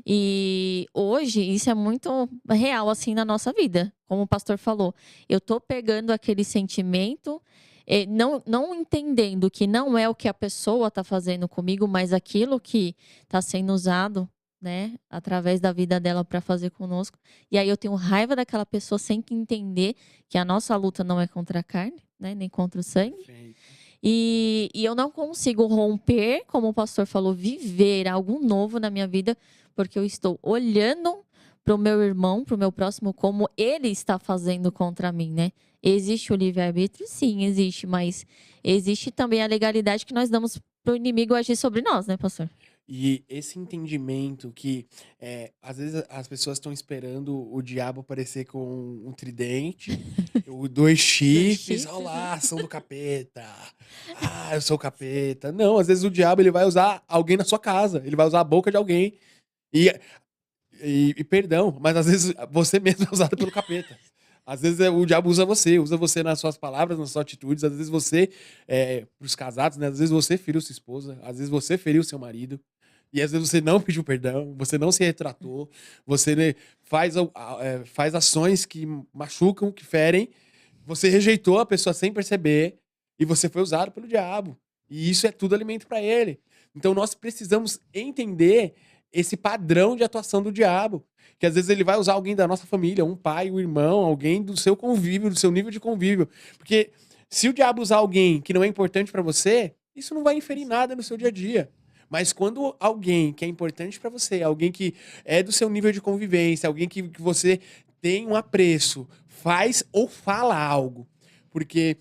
E hoje isso é muito real assim na nossa vida. Como o pastor falou, eu tô pegando aquele sentimento, não entendendo que não é o que a pessoa tá fazendo comigo, mas aquilo que tá sendo usado, né, através da vida dela para fazer conosco. E aí eu tenho raiva daquela pessoa sem entender que a nossa luta não é contra a carne, né, nem contra o sangue. E eu não consigo romper, como o pastor falou, viver algo novo na minha vida, porque eu estou olhando para o meu irmão, para o meu próximo, como ele está fazendo contra mim, né? Existe o livre-arbítrio? Sim, existe, mas existe também a legalidade que nós damos para o inimigo agir sobre nós, né, pastor? E esse entendimento que, às vezes, as pessoas estão esperando o diabo aparecer com um tridente, dois chifres, olha lá, ação do capeta. Ah, eu sou o capeta. Não, às vezes o diabo ele vai usar alguém na sua casa, ele vai usar a boca de alguém. E perdão, mas às vezes você mesmo é usado pelo capeta. Às vezes o diabo usa você nas suas palavras, nas suas atitudes. Às vezes você, pros casados, né? Às vezes você feriu sua esposa, às vezes você feriu seu marido. E às vezes você não pediu perdão, você não se retratou, você, né, faz ações que machucam, que ferem. Você rejeitou a pessoa sem perceber e você foi usado pelo diabo. E isso é tudo alimento para ele. Então nós precisamos entender esse padrão de atuação do diabo. Que às vezes ele vai usar alguém da nossa família, um pai, um irmão, alguém do seu convívio, do seu nível de convívio. Porque se o diabo usar alguém que não é importante para você, isso não vai inferir nada no seu dia a dia. Mas quando alguém que é importante para você, alguém que é do seu nível de convivência, alguém que você tem um apreço, faz ou fala algo. Porque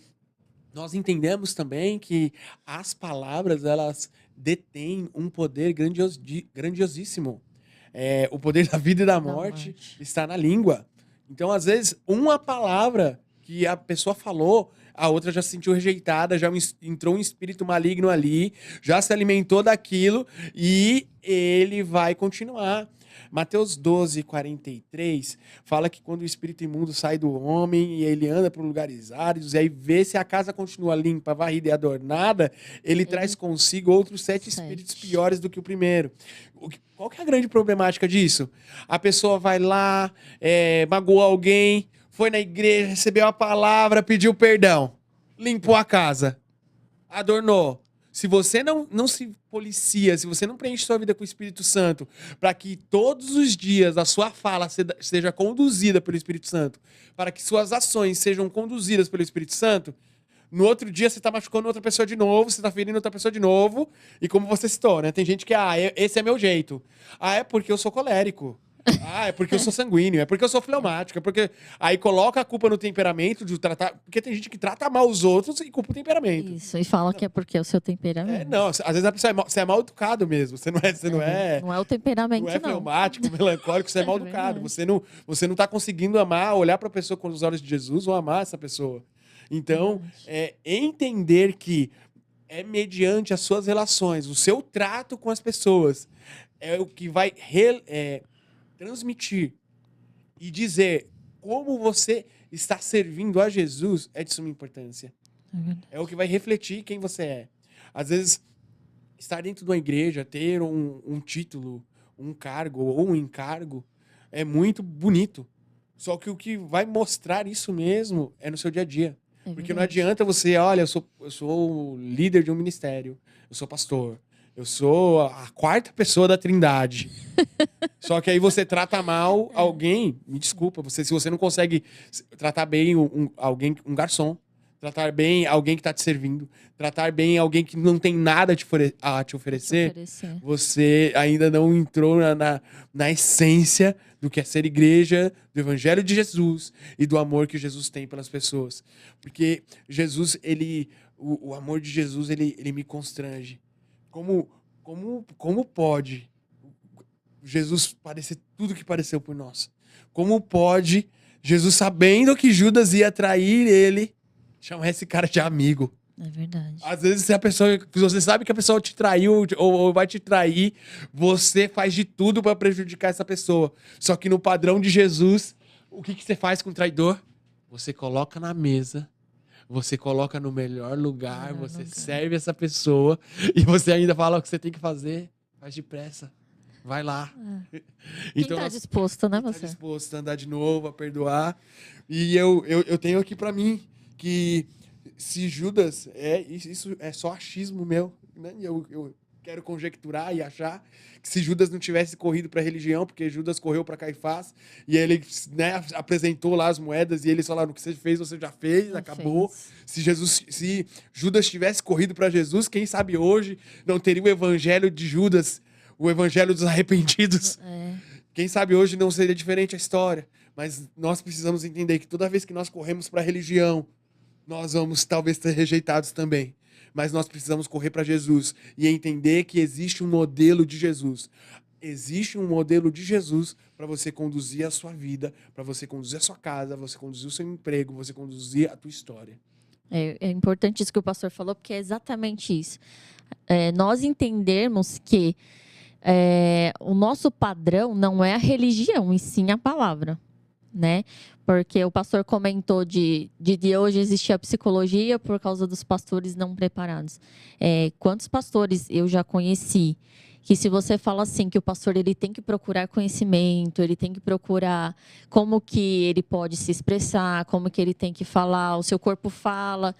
nós entendemos também que as palavras, elas detêm um poder grandiosíssimo. O poder da vida e da morte está na língua. Então, às vezes, uma palavra que a pessoa falou, a outra já se sentiu rejeitada, já entrou um espírito maligno ali, já se alimentou daquilo e ele vai continuar. Mateus 12:43 fala que quando o espírito imundo sai do homem e ele anda por lugares áridos, e aí vê se a casa continua limpa, varrida e adornada, ele traz consigo outros 7 espíritos piores do que o primeiro. Qual que é a grande problemática disso? A pessoa vai lá, magoou alguém, foi na igreja, recebeu a palavra, pediu perdão, limpou a casa, adornou. Se você não se policia, se você não preenche sua vida com o Espírito Santo, para que todos os dias a sua fala seja conduzida pelo Espírito Santo, para que suas ações sejam conduzidas pelo Espírito Santo, no outro dia você tá machucando outra pessoa de novo, você tá ferindo outra pessoa de novo, e como você citou, né? Tem gente que, esse é meu jeito. É porque eu sou colérico. É porque eu sou sanguíneo, é porque eu sou fleumático, é porque... Aí coloca a culpa no temperamento de tratar... Porque tem gente que trata mal os outros e culpa o temperamento. Isso, e fala que é porque é o seu temperamento. Não, às vezes a pessoa você é mal educado mesmo, você não é... Não é o temperamento, não. Não é fleumático, melancólico, você é mal educado. Você não tá conseguindo amar, olhar pra pessoa com os olhos de Jesus ou amar essa pessoa. Então, entender que é mediante as suas relações, o seu trato com as pessoas, é o que vai transmitir e dizer como você está servindo a Jesus é de suma importância. É o que vai refletir quem você é. Às vezes, estar dentro de uma igreja, ter um título, um cargo ou um encargo é muito bonito. Só que o que vai mostrar isso mesmo é no seu dia a dia. Porque não adianta você, olha, eu sou o líder de um ministério, eu sou pastor, eu sou a 4ª pessoa da Trindade. Só que aí você trata mal alguém, me desculpa, se você não consegue tratar bem um garçom, tratar bem alguém que está te servindo, tratar bem alguém que não tem nada a te oferecer, você ainda não entrou na essência do que é ser igreja, do evangelho de Jesus e do amor que Jesus tem pelas pessoas. Porque Jesus, o amor de Jesus, ele me constrange. Como pode Jesus parecer tudo que pareceu por nós? Como pode Jesus, sabendo que Judas ia trair ele, chamar esse cara de amigo? É verdade. Às vezes, se você sabe que a pessoa te traiu ou vai te trair, você faz de tudo para prejudicar essa pessoa. Só que no padrão de Jesus, o que você faz com o traidor? Você coloca na mesa, você coloca no melhor lugar, você serve essa pessoa e você ainda fala o que você tem que fazer. Faz depressa. Vai lá. Então, tá disposto, né, você? Tá disposto a andar de novo, a perdoar. E eu tenho aqui pra mim que se Judas... Isso é só achismo meu, né? Eu quero conjecturar e achar que se Judas não tivesse corrido pra religião, porque Judas correu pra Caifás, e ele, né, apresentou lá as moedas, e eles falaram, o que você fez, você já fez, acabou. Se Judas tivesse corrido pra Jesus, quem sabe hoje não teria o evangelho de Judas, o evangelho dos arrependidos. Quem sabe hoje não seria diferente a história. Mas nós precisamos entender que toda vez que nós corremos para a religião, nós vamos talvez ser rejeitados também. Mas nós precisamos correr para Jesus e entender que existe um modelo de Jesus. Existe um modelo de Jesus para você conduzir a sua vida, para você conduzir a sua casa, você conduzir o seu emprego, você conduzir a tua história. É importante isso que o pastor falou, porque é exatamente isso. Nós entendermos que o nosso padrão não é a religião, e sim a palavra, né? Porque o pastor comentou de hoje existir a psicologia por causa dos pastores não preparados. Quantos pastores eu já conheci que, se você fala assim, que o pastor ele tem que procurar conhecimento, ele tem que procurar como que ele pode se expressar, como que ele tem que falar, o seu corpo fala,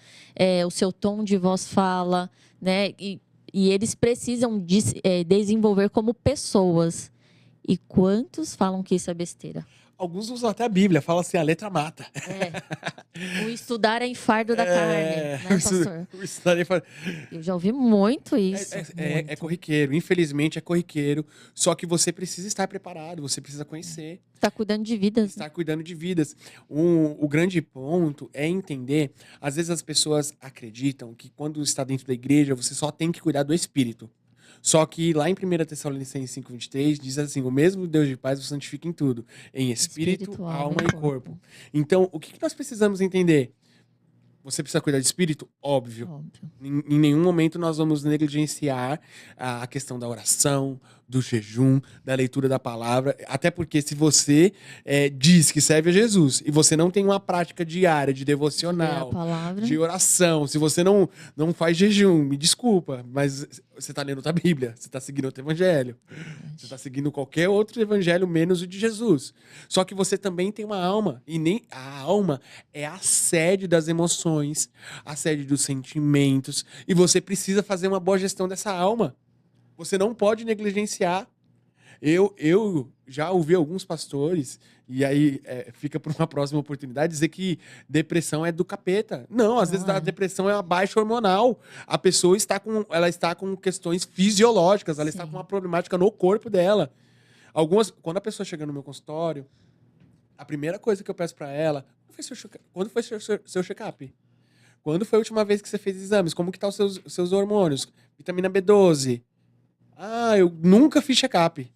o seu tom de voz fala, né? E eles precisam desenvolver como pessoas. E quantos falam que isso é besteira? Alguns usam até a Bíblia, falam assim, a letra mata. O estudar é fardo da carne, né, pastor? O estudar é fardo. Eu já ouvi muito isso. É corriqueiro, infelizmente é corriqueiro. Só que você precisa estar preparado, você precisa conhecer. Está cuidando de vidas. Estar cuidando de vidas. O grande ponto é entender, às vezes as pessoas acreditam que quando está dentro da igreja, você só tem que cuidar do espírito. Só que lá em 1 Tessalonicenses 5:23 diz assim: o mesmo Deus de paz vos santifica em tudo, em espírito, alma e corpo. Então, o que nós precisamos entender? Você precisa cuidar de espírito? Óbvio. Óbvio. Em nenhum momento nós vamos negligenciar a questão da oração, do jejum, da leitura da palavra. Até porque se você diz que serve a Jesus e você não tem uma prática diária de Ler a devocional, palavra. de oração, se você não faz jejum, me desculpa, mas você está lendo outra Bíblia, você está seguindo outro evangelho. Você está seguindo qualquer outro evangelho menos o de Jesus. Só que você também tem uma alma. E nem a alma é a sede das emoções, a sede dos sentimentos. E você precisa fazer uma boa gestão dessa alma. Você não pode negligenciar. Eu já ouvi alguns pastores, e aí fica para uma próxima oportunidade, dizer que depressão é do capeta. Não, às vezes a depressão é uma baixa hormonal. A pessoa está com questões fisiológicas, ela está com uma problemática no corpo dela. Quando a pessoa chega no meu consultório, a primeira coisa que eu peço para ela, quando foi seu check-up? Quando foi a última vez que você fez exames? Como que tá os seus hormônios? Vitamina B12. Ah, eu nunca fiz check-up.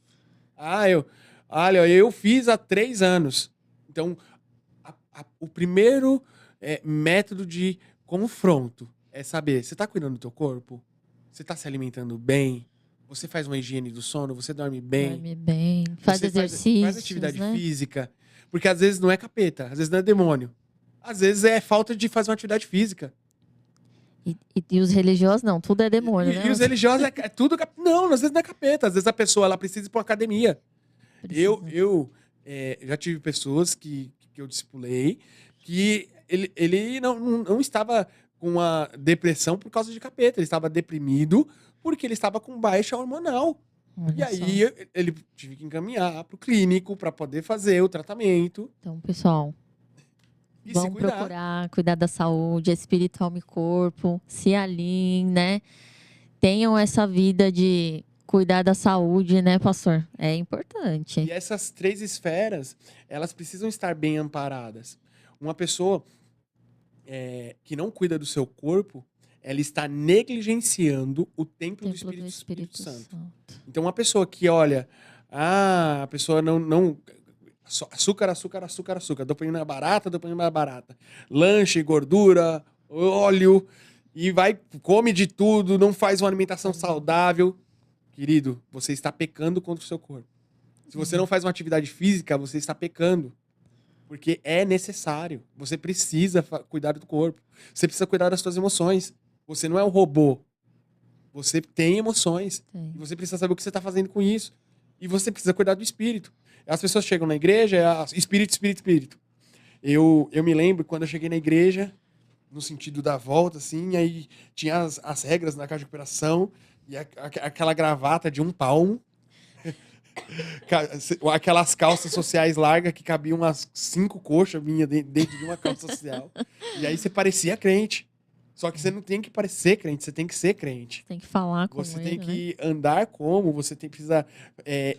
Olha, eu fiz há 3 anos. Então, o primeiro método de confronto é saber, você tá cuidando do teu corpo? Você tá se alimentando bem? Você faz uma higiene do sono? Você dorme bem? Dorme bem. Faz exercícios, faz atividade né? física. Porque às vezes não é capeta, às vezes não é demônio. Às vezes é falta de fazer uma atividade física. E os religiosos não, tudo é demônio, né? E os religiosos é tudo... Não, às vezes não é capeta. Às vezes a pessoa ela precisa ir pra uma academia. Eu já tive pessoas que eu discipulei que ele não estava com uma depressão por causa de capeta. Ele estava deprimido porque ele estava com baixa hormonal. E aí ele tive que encaminhar pro clínico para poder fazer o tratamento. Então, pessoal, vamos procurar cuidar da saúde espiritual e corpo, se alinhem, né? Tenham essa vida de cuidar da saúde, né, pastor? É importante. E essas 3 esferas, elas precisam estar bem amparadas. Uma pessoa que não cuida do seu corpo, ela está negligenciando o templo do Espírito Santo. Então, uma pessoa que olha, a pessoa não açúcar, dopamina barata, lanche, gordura, óleo, e come de tudo, não faz uma alimentação saudável. Querido, você está pecando contra o seu corpo. Se você não faz uma atividade física, você está pecando. Porque é necessário. Você precisa cuidar do corpo. Você precisa cuidar das suas emoções. Você não é um robô. Você tem emoções. E você precisa saber o que você está fazendo com isso. E você precisa cuidar do espírito. As pessoas chegam na igreja, espírito. Eu me lembro quando eu cheguei na igreja, no sentido da volta, assim, aí tinha as regras na casa de recuperação, e aquela gravata de 1 palmo, aquelas calças sociais largas que cabiam umas 5 coxas vinha dentro de uma calça social. E aí você parecia crente. Só que você não tem que parecer crente, você tem que ser crente. Tem que falar como Você ele, tem que andar como, você precisa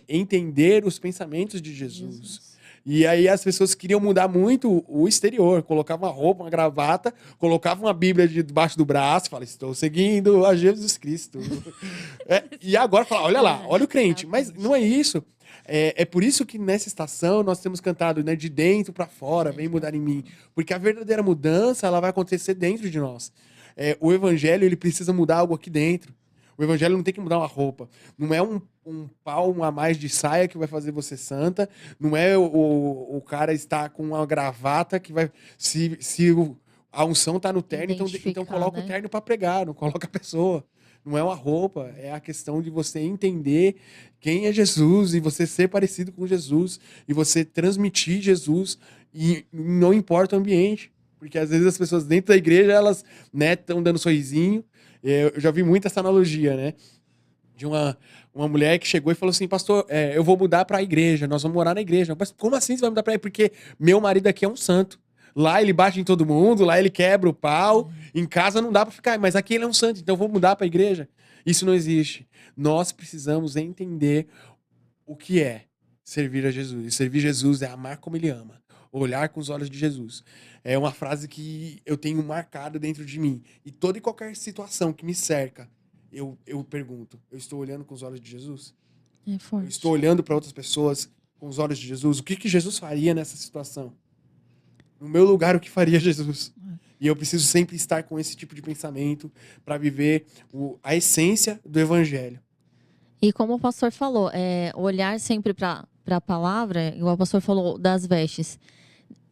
entender os pensamentos de Jesus. E aí as pessoas queriam mudar muito o exterior. Colocavam uma roupa, uma gravata, colocavam uma Bíblia debaixo do braço, falavam, estou seguindo a Jesus Cristo. E agora fala, olha lá, olha o crente. Mas não é isso. É por isso que nessa estação nós temos cantado, né, de dentro para fora, vem mudar em mim. Porque a verdadeira mudança ela vai acontecer dentro de nós. O evangelho ele precisa mudar algo aqui dentro. O evangelho não tem que mudar uma roupa. Não é um palmo a mais de saia que vai fazer você santa. Não é o cara estar com uma gravata que vai... Se a unção tá no terno, então coloca, né, o terno para pregar, não coloca a pessoa. Não é uma roupa, é a questão de você entender quem é Jesus e você ser parecido com Jesus e você transmitir Jesus e não importa o ambiente. Porque às vezes as pessoas dentro da igreja, elas, né, estão dando sorrisinho. Eu já vi muito essa analogia, né? De uma mulher que chegou e falou assim, pastor, eu vou mudar para a igreja, nós vamos morar na igreja. Mas como assim você vai mudar para a igreja? Porque meu marido aqui é um santo. Lá ele bate em todo mundo, lá ele quebra o pau. Em casa não dá para ficar, mas aqui ele é um santo, então eu vou mudar para a igreja. Isso não existe. Nós precisamos entender o que é servir a Jesus. E servir Jesus é amar como ele ama. Olhar com os olhos de Jesus. É uma frase que eu tenho marcado dentro de mim. E toda e qualquer situação que me cerca, eu pergunto, eu estou olhando com os olhos de Jesus? É Eu forte. estou olhando para outras pessoas com os olhos de Jesus? O que Jesus faria nessa situação? No meu lugar, o que faria Jesus? E eu preciso sempre estar com esse tipo de pensamento para viver a essência do evangelho. E como o pastor falou, olhar sempre para a palavra, igual o pastor falou das vestes.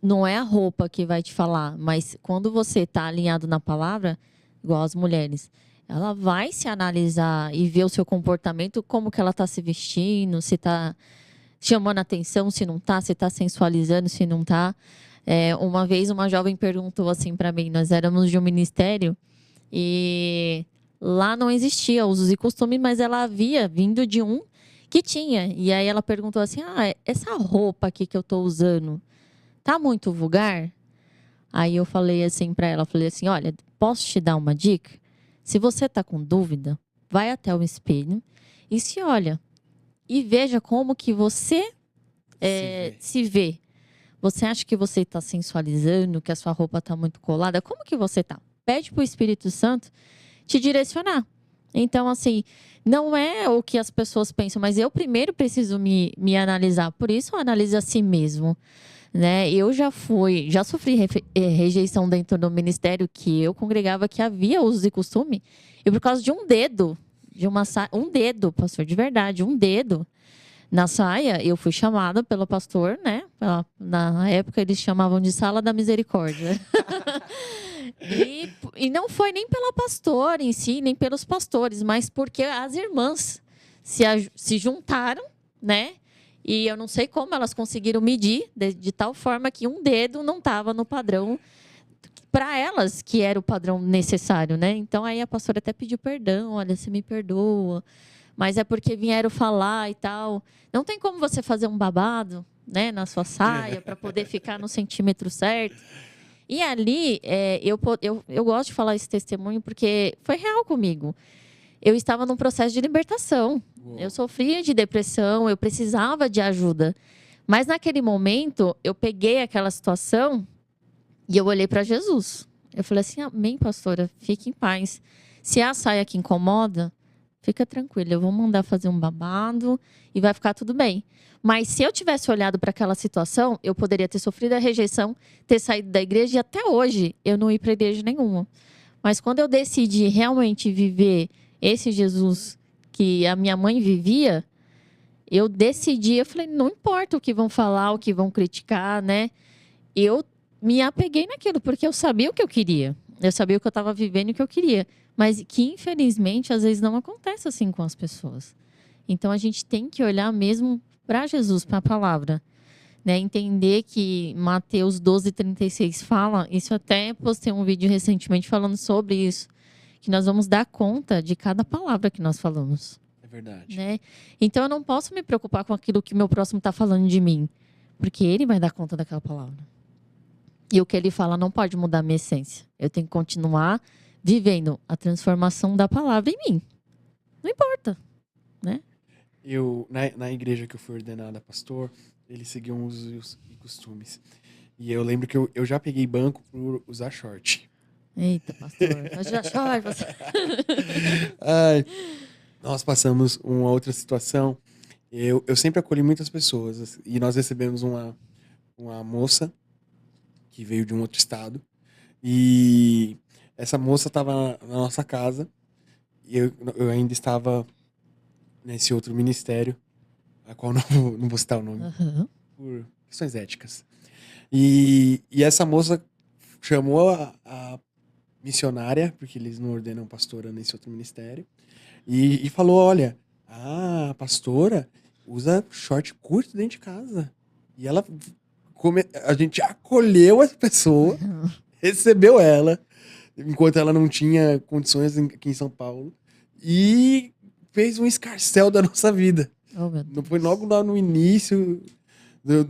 Não é a roupa que vai te falar, mas quando você está alinhado na palavra, igual as mulheres, ela vai se analisar e ver o seu comportamento, como que ela está se vestindo, se está chamando atenção, se não está, se está sensualizando, se não está. Uma vez uma jovem perguntou assim para mim, nós éramos de um ministério e lá não existia usos e costumes, mas ela havia vindo de um que tinha. E aí ela perguntou assim, essa roupa aqui que eu estou usando, tá muito vulgar? Aí eu falei assim para ela, falei assim, olha, posso te dar uma dica? Se você tá com dúvida, vai até o espelho e se olha e veja como que você se vê. Você acha que você está sensualizando, que a sua roupa está muito colada? Como que você tá? Pede para o Espírito Santo te direcionar. Então, assim, não é o que as pessoas pensam, mas eu primeiro preciso me analisar. Por isso, eu analiso a si mesmo. Né? Eu já sofri rejeição dentro do ministério que eu congregava que havia usos e costume. E por causa de um dedo, um dedo, pastor, de verdade, um dedo na saia, eu fui chamada pelo pastor, né? Na época eles chamavam de Sala da Misericórdia. E não foi nem pela pastora em si, nem pelos pastores, mas porque as irmãs se juntaram, né? E eu não sei como elas conseguiram medir de tal forma que um dedo não estava no padrão para elas, que era o padrão necessário, né? Então aí a pastora até pediu perdão, olha, você me perdoa, mas é porque vieram falar e tal. Não tem como você fazer um babado, né, na sua saia para poder ficar no centímetro certo. E ali eu gosto de falar esse testemunho porque foi real comigo. Eu estava num processo de libertação. Uou. Eu sofria de depressão, eu precisava de ajuda. Mas naquele momento, eu peguei aquela situação e eu olhei para Jesus. Eu falei assim: amém, pastora, fique em paz. Se a saia que incomoda, fica tranquila, eu vou mandar fazer um babado e vai ficar tudo bem. Mas se eu tivesse olhado para aquela situação, eu poderia ter sofrido a rejeição, ter saído da igreja e até hoje eu não ir para igreja nenhuma. Mas quando eu decidi realmente viver esse Jesus que a minha mãe vivia, eu decidi, eu falei, não importa o que vão falar, o que vão criticar, né? Eu me apeguei naquilo, porque eu sabia o que eu queria. Eu sabia o que eu estava vivendo e o que eu queria. Mas que, infelizmente, às vezes não acontece assim com as pessoas. Então, a gente tem que olhar mesmo para Jesus, para a palavra. Né? Entender que Mateus 12:36 fala, isso até postei um vídeo recentemente falando sobre isso, que nós vamos dar conta de cada palavra que nós falamos. É verdade. Né? Então eu não posso me preocupar com aquilo que meu próximo está falando de mim, porque ele vai dar conta daquela palavra. E o que ele fala não pode mudar a minha essência. Eu tenho que continuar vivendo a transformação da palavra em mim. Não importa, né? Na igreja que eu fui ordenada pastor, eles seguiam usos e costumes. E eu lembro que eu já peguei banco por usar short. Eita, pastor. Você... Ai, nós passamos uma outra situação. Eu sempre acolhi muitas pessoas. E nós recebemos uma moça que veio de um outro estado. E essa moça estava na nossa casa. E eu ainda estava nesse outro ministério, a qual não vou citar o nome, por questões éticas. E essa moça chamou a missionária, porque eles não ordenam pastora nesse outro ministério, e falou, olha, a pastora usa short curto dentro de casa. E a gente acolheu essa pessoa, recebeu ela, enquanto ela não tinha condições aqui em São Paulo, e fez um escarcéu da nossa vida. Oh, Foi logo lá no início do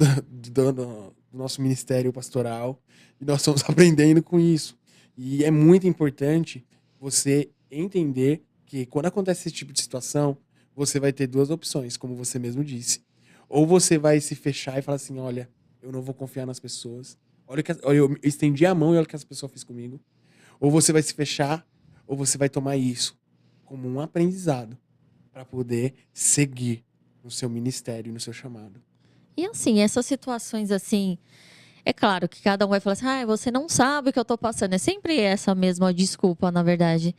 nosso ministério pastoral, e nós estamos aprendendo com isso. E é muito importante você entender que quando acontece esse tipo de situação, você vai ter duas opções, como você mesmo disse. Ou você vai se fechar e falar assim, olha, eu não vou confiar nas pessoas. Olha, eu estendi a mão e olha o que essa pessoa fez comigo. Ou você vai se fechar, ou você vai tomar isso como um aprendizado para poder seguir no seu ministério, no seu chamado. E assim, essas situações assim, é claro que cada um vai falar assim, você não sabe o que eu tô passando. É sempre essa mesma desculpa, na verdade.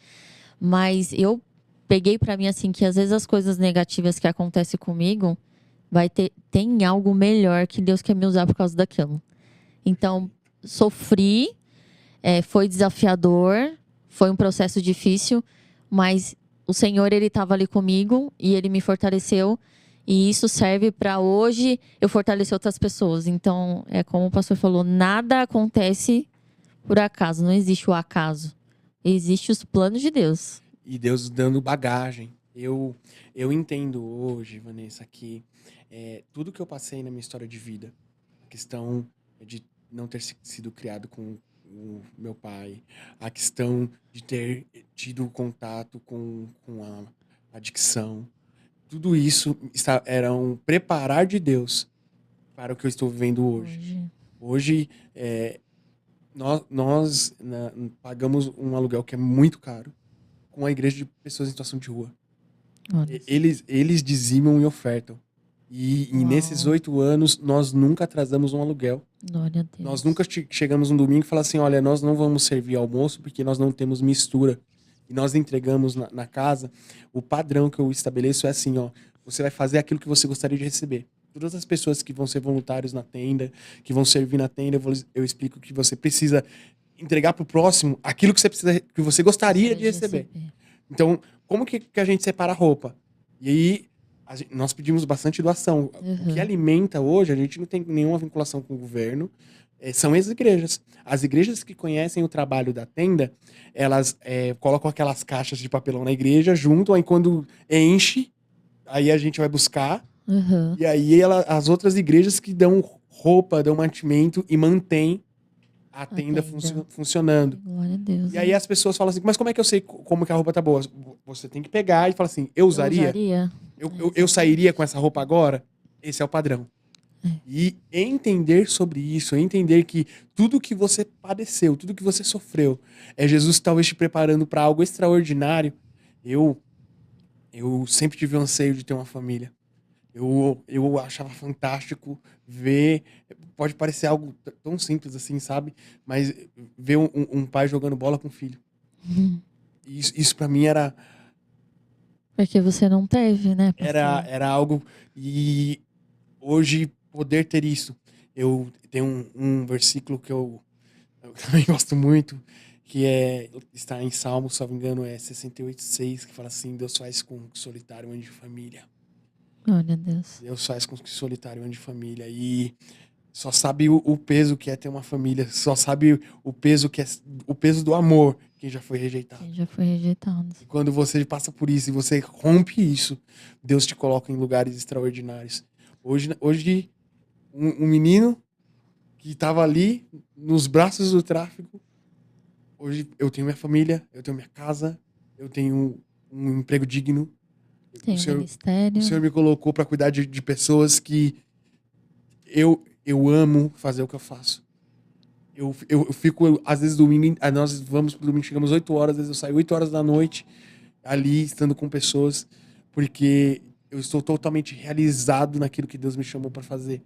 Mas eu peguei pra mim assim que às vezes as coisas negativas que acontecem comigo tem algo melhor que Deus quer me usar por causa daquilo. Então, sofri, foi desafiador, foi um processo difícil, mas o Senhor, ele estava ali comigo e ele me fortaleceu. E isso serve para hoje eu fortalecer outras pessoas. Então, é como o pastor falou, nada acontece por acaso, não existe o acaso. Existem os planos de Deus. E Deus dando bagagem. Eu entendo hoje, Vanessa, que tudo que eu passei na minha história de vida, a questão de não ter sido criado com o meu pai, a questão de ter tido contato com a adicção, tudo isso era um preparar de Deus para o que eu estou vivendo hoje. Hoje, nós pagamos um aluguel que é muito caro com a igreja de pessoas em situação de rua. Eles dizimam e ofertam. E nesses 8 anos, nós nunca atrasamos um aluguel. Glória a Deus. Nós nunca chegamos um domingo e falamos assim, olha, nós não vamos servir almoço porque nós não temos mistura. E nós entregamos na casa. O padrão que eu estabeleço é assim, ó, você vai fazer aquilo que você gostaria de receber. Todas as pessoas que vão ser voluntários na tenda, que vão servir na tenda, eu explico que você precisa entregar pro próximo aquilo que que você gostaria de receber. Então, como que a gente separa a roupa? E aí, nós pedimos bastante doação. O que alimenta hoje, a gente não tem nenhuma vinculação com o governo, são as igrejas. As igrejas que conhecem o trabalho da tenda, elas colocam aquelas caixas de papelão na igreja junto, aí quando enche, aí a gente vai buscar. E aí as outras igrejas que dão roupa, dão mantimento e mantêm a tenda funcionando. Glória a Deus. E aí as pessoas falam assim, mas como é que eu sei como que a roupa tá boa? Você tem que pegar e falar assim, eu usaria? Eu sairia com essa roupa agora? Esse é o padrão. E entender sobre isso, entender que tudo que você padeceu, tudo que você sofreu, é Jesus talvez te preparando para algo extraordinário. Eu sempre tive o anseio de ter uma família. Eu achava fantástico ver, pode parecer algo tão simples assim, sabe? Mas ver um pai jogando bola com o filho. Isso para mim era... Porque você não teve, né? Era algo... E hoje, poder ter isso. Eu tenho um versículo que eu também gosto muito, que está em Salmo, se não me engano, 68:6, que fala assim, Deus faz com que solitário ande de família. Glória a Deus. Deus faz com que solitário ande de família. E só sabe o peso que é ter uma família. Só sabe o peso que é o peso do amor quem já foi rejeitado. Quem já foi rejeitado. E quando você passa por isso e você rompe isso, Deus te coloca em lugares extraordinários. Hoje um menino que estava ali nos braços do tráfico, hoje eu tenho minha família, eu tenho minha casa, eu tenho um emprego digno. Tem um ministério. O Senhor me colocou para cuidar de pessoas que eu amo fazer o que eu faço. Eu fico, às vezes, domingo, nós vamos pro domingo, chegamos 8 horas, às vezes eu saio 8 horas da noite, ali, estando com pessoas, porque eu estou totalmente realizado naquilo que Deus me chamou para fazer.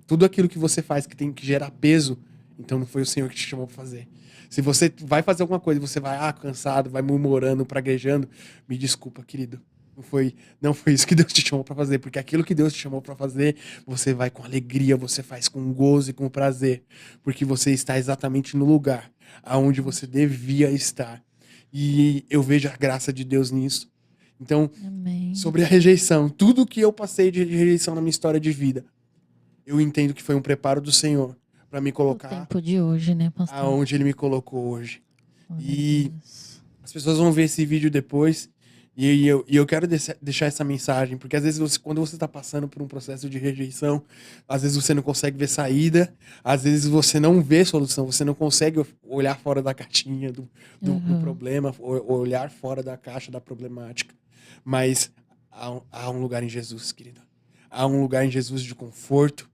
Tudo aquilo que você faz que tem que gerar peso, então não foi o Senhor que te chamou para fazer. Se você vai fazer alguma coisa e você vai cansado, vai murmurando, praguejando, me desculpa, querido. Não foi isso que Deus te chamou para fazer, porque aquilo que Deus te chamou para fazer, você vai com alegria, você faz com gozo e com prazer, porque você está exatamente no lugar aonde você devia estar. E eu vejo a graça de Deus nisso. Então, Amém. Sobre a rejeição, tudo que eu passei de rejeição na minha história de vida, eu entendo que foi um preparo do Senhor para me colocar no tempo de hoje, né, pastor? aonde Ele me colocou hoje. Glória E a Deus. as pessoas vão ver esse vídeo depois. E eu quero deixar essa mensagem, porque às vezes quando você está passando por um processo de rejeição, às vezes você não consegue ver saída, às vezes você não vê solução, você não consegue olhar fora da caixinha do problema, olhar fora da caixa da problemática. Mas há um lugar em Jesus, querido. Há um lugar em Jesus de conforto.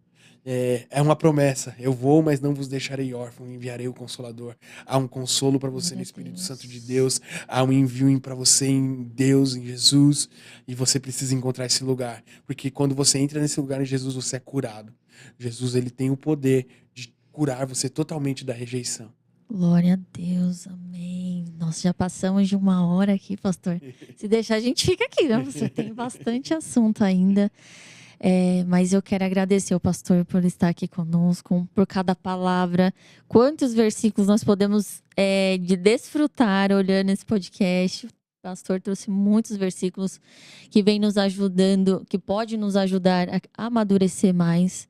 É uma promessa. Eu vou, mas não vos deixarei órfão, enviarei o Consolador. Há um consolo para você Glória no a Espírito Santo de Deus. Deus. Há um envio para você em Deus, em Jesus. E você precisa encontrar esse lugar. Porque quando você entra nesse lugar em Jesus, você é curado. Jesus, ele tem o poder de curar você totalmente da rejeição. Glória a Deus, amém. Nós já passamos de 1 hora aqui, pastor. Se deixar, a gente fica aqui, né? Você tem bastante assunto ainda. Mas eu quero agradecer ao pastor por estar aqui conosco, por cada palavra. Quantos versículos nós podemos de desfrutar olhando esse podcast. O pastor trouxe muitos versículos que vem nos ajudando, que pode nos ajudar a amadurecer mais,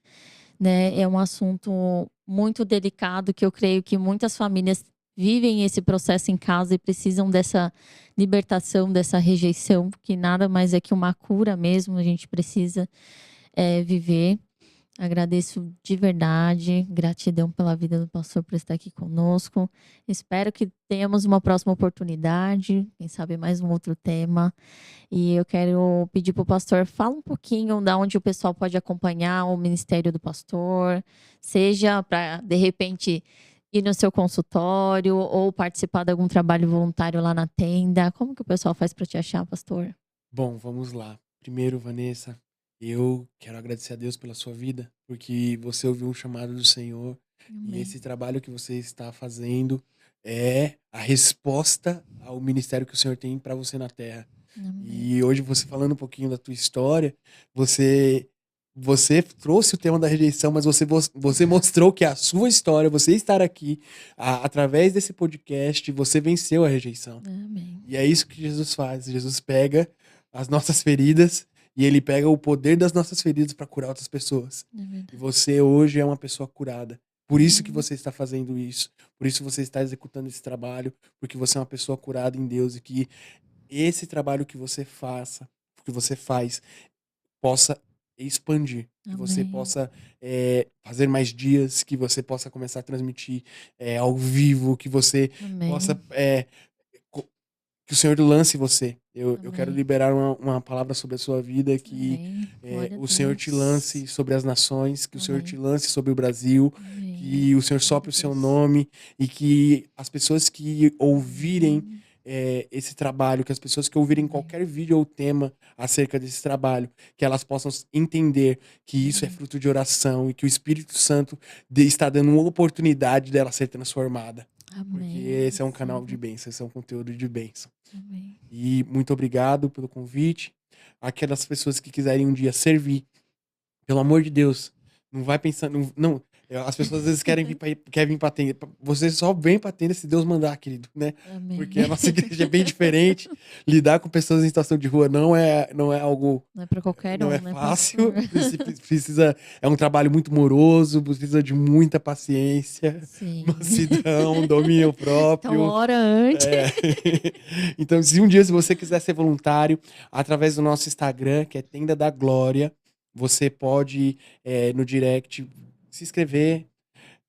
né? É um assunto muito delicado que eu creio que muitas famílias vivem esse processo em casa e precisam dessa libertação, dessa rejeição, que nada mais é que uma cura mesmo, a gente precisa viver. Agradeço de verdade, gratidão pela vida do pastor por estar aqui conosco. Espero que tenhamos uma próxima oportunidade, quem sabe mais um outro tema. E eu quero pedir para o pastor, fala um pouquinho da onde o pessoal pode acompanhar o ministério do pastor, seja para, de repente, ir no seu consultório ou participar de algum trabalho voluntário lá na tenda. Como que o pessoal faz para te achar, pastor? Bom, vamos lá. Primeiro, Vanessa, eu quero agradecer a Deus pela sua vida, porque você ouviu um chamado do Senhor e Amém. esse trabalho que você está fazendo é a resposta ao ministério que o Senhor tem para você na terra. Amém. E hoje você falando um pouquinho da tua história, você trouxe o tema da rejeição, mas você mostrou que a sua história, você estar aqui, através desse podcast, você venceu a rejeição. Amém. E é isso que Jesus faz. Jesus pega as nossas feridas e ele pega o poder das nossas feridas para curar outras pessoas. É E verdade. você hoje é uma pessoa curada. Por isso que Uhum. você está fazendo isso. Por isso você está executando esse trabalho, porque você é uma pessoa curada em Deus e que esse trabalho que você faça, que você faz, possa expandir, que você Amém. possa fazer mais dias, que você possa começar a transmitir ao vivo, que você possa Amém. que o Senhor lance você. Eu quero Amém. liberar uma palavra sobre a sua vida, que Amém. Glória a o Senhor te Deus. lance sobre as nações, que o Senhor te Amém. lance sobre o Brasil, Amém. que o Senhor Glória sopre a o seu Deus. nome e que as pessoas que ouvirem Amém. esse trabalho, que as pessoas que ouvirem Amém. qualquer vídeo ou tema acerca desse trabalho, que elas possam entender que isso é Amém. fruto de oração e que o Espírito Santo está dando uma oportunidade dela ser transformada. Porque Amém. esse é um canal de Recebo. bênção, esse é um conteúdo de bênção. Amém. E muito obrigado pelo convite. Aquelas pessoas que quiserem um dia servir, pelo amor de Deus, não vai pensando. Não, as pessoas às vezes querem vir pra tenda. Você só vem pra tenda se Deus mandar, querido, né? Amém. Porque a nossa igreja é bem diferente. Lidar com pessoas em situação de rua não é algo. Não é para qualquer Não é um, né, pastor? fácil. Precisa, é um trabalho muito moroso, precisa de muita paciência, Sim. mansidão, domínio Então, próprio. ora antes. É. Então, se um dia se você quiser ser voluntário, através do nosso Instagram, que é Tenda da Glória, você pode, no direct, se inscrever,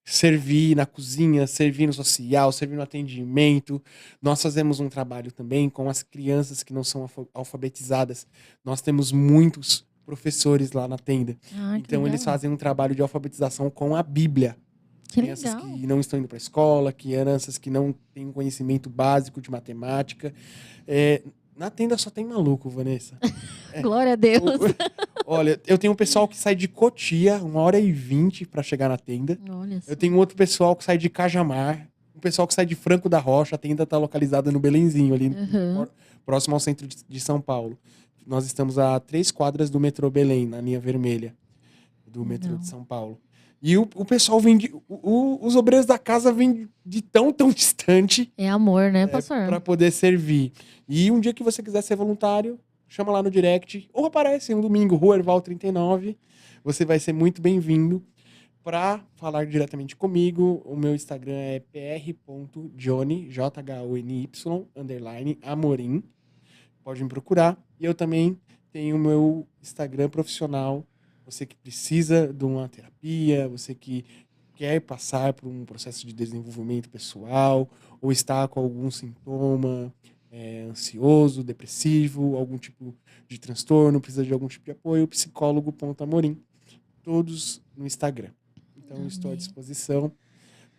servir na cozinha, servir no social, servir no atendimento. Nós fazemos um trabalho também com as crianças que não são alfabetizadas. Nós temos muitos professores lá na tenda. Ah, que Então, eles legal. fazem um trabalho de alfabetização com a Bíblia. Que Crianças legal. que não estão indo para a escola, crianças que não têm um conhecimento básico de matemática. Na tenda só tem maluco, Vanessa. Glória a Deus. Olha, eu tenho um pessoal que sai de Cotia, 1h20 para chegar na tenda. Olha só. Eu tenho outro pessoal que sai de Cajamar. Um pessoal que sai de Franco da Rocha. A tenda está localizada no Belenzinho, ali Uhum. próximo ao centro de São Paulo. Nós estamos a 3 quadras do metrô Belém, na linha vermelha do metrô Legal. de São Paulo. E o pessoal vem os obreiros da casa vêm de tão distante É amor, né, pastor? para poder servir. E um dia que você quiser ser voluntário, chama lá no direct ou aparece um domingo, Rua Erval 39. Você vai ser muito bem-vindo para falar diretamente comigo. O meu Instagram é pr.johnny, Jony, _Amorim. Pode me procurar. E eu também tenho o meu Instagram profissional. Você que precisa de uma terapia, você que quer passar por um processo de desenvolvimento pessoal ou está com algum sintoma ansioso, depressivo, algum tipo de transtorno, precisa de algum tipo de apoio, psicólogo.amorim. todos no Instagram. Então, estou à disposição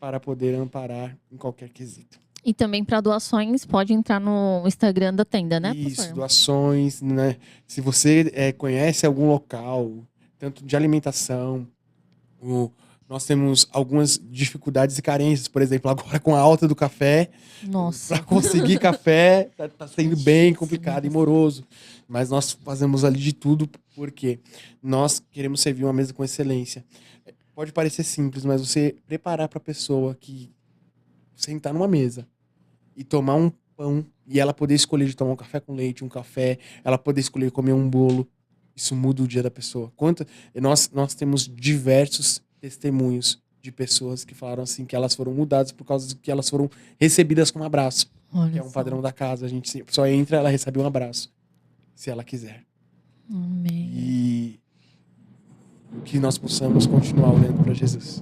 para poder amparar em qualquer quesito. E também para doações, pode entrar no Instagram da tenda, né, Isso, pastor? doações, né? Se você conhece algum local, tanto de alimentação, nós temos algumas dificuldades e carências, por exemplo, agora com a alta do café, Nossa. para conseguir café tá sendo bem Difícil, complicado né? e moroso. Mas nós fazemos ali de tudo porque nós queremos servir uma mesa com excelência. Pode parecer simples, mas você preparar para a pessoa que sentar numa mesa e tomar um pão e ela poder escolher de tomar um café com leite, um café, ela poder escolher comer um bolo, isso muda o dia da pessoa. Nós temos diversos testemunhos de pessoas que falaram assim que elas foram mudadas por causa de que elas foram recebidas com um abraço, que Olha é um só. padrão da casa. A gente só entra, ela recebe um abraço, se ela quiser. Amém. E que nós possamos continuar olhando para Jesus.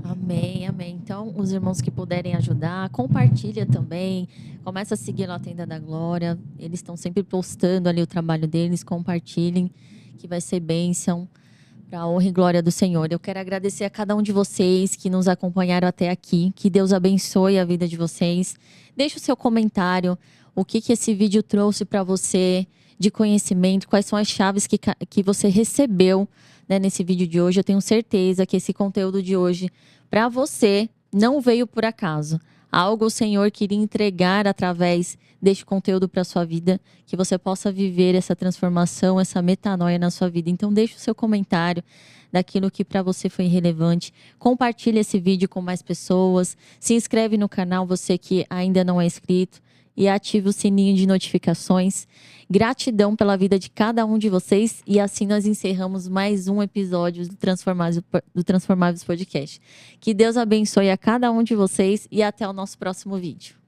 Amém, amém. Então, os irmãos que puderem ajudar, compartilha também. Começa a seguir lá a Tenda da Glória. Eles estão sempre postando ali o trabalho deles. Compartilhem, que vai ser bênção para a honra e glória do Senhor. Eu quero agradecer a cada um de vocês que nos acompanharam até aqui. Que Deus abençoe a vida de vocês. Deixe o seu comentário. O que esse vídeo trouxe para você de conhecimento? Quais são as chaves que você recebeu, né, nesse vídeo de hoje? Eu tenho certeza que esse conteúdo de hoje para você não veio por acaso. Algo o Senhor queria entregar através deste conteúdo para sua vida, que você possa viver essa transformação, essa metanoia na sua vida. Então deixe o seu comentário daquilo que para você foi relevante. Compartilhe esse vídeo com mais pessoas. Se inscreve no canal, você que ainda não é inscrito, e ative o sininho de notificações. Gratidão pela vida de cada um de vocês. E assim nós encerramos mais um episódio do Transformáveis Podcast. Que Deus abençoe a cada um de vocês e até o nosso próximo vídeo.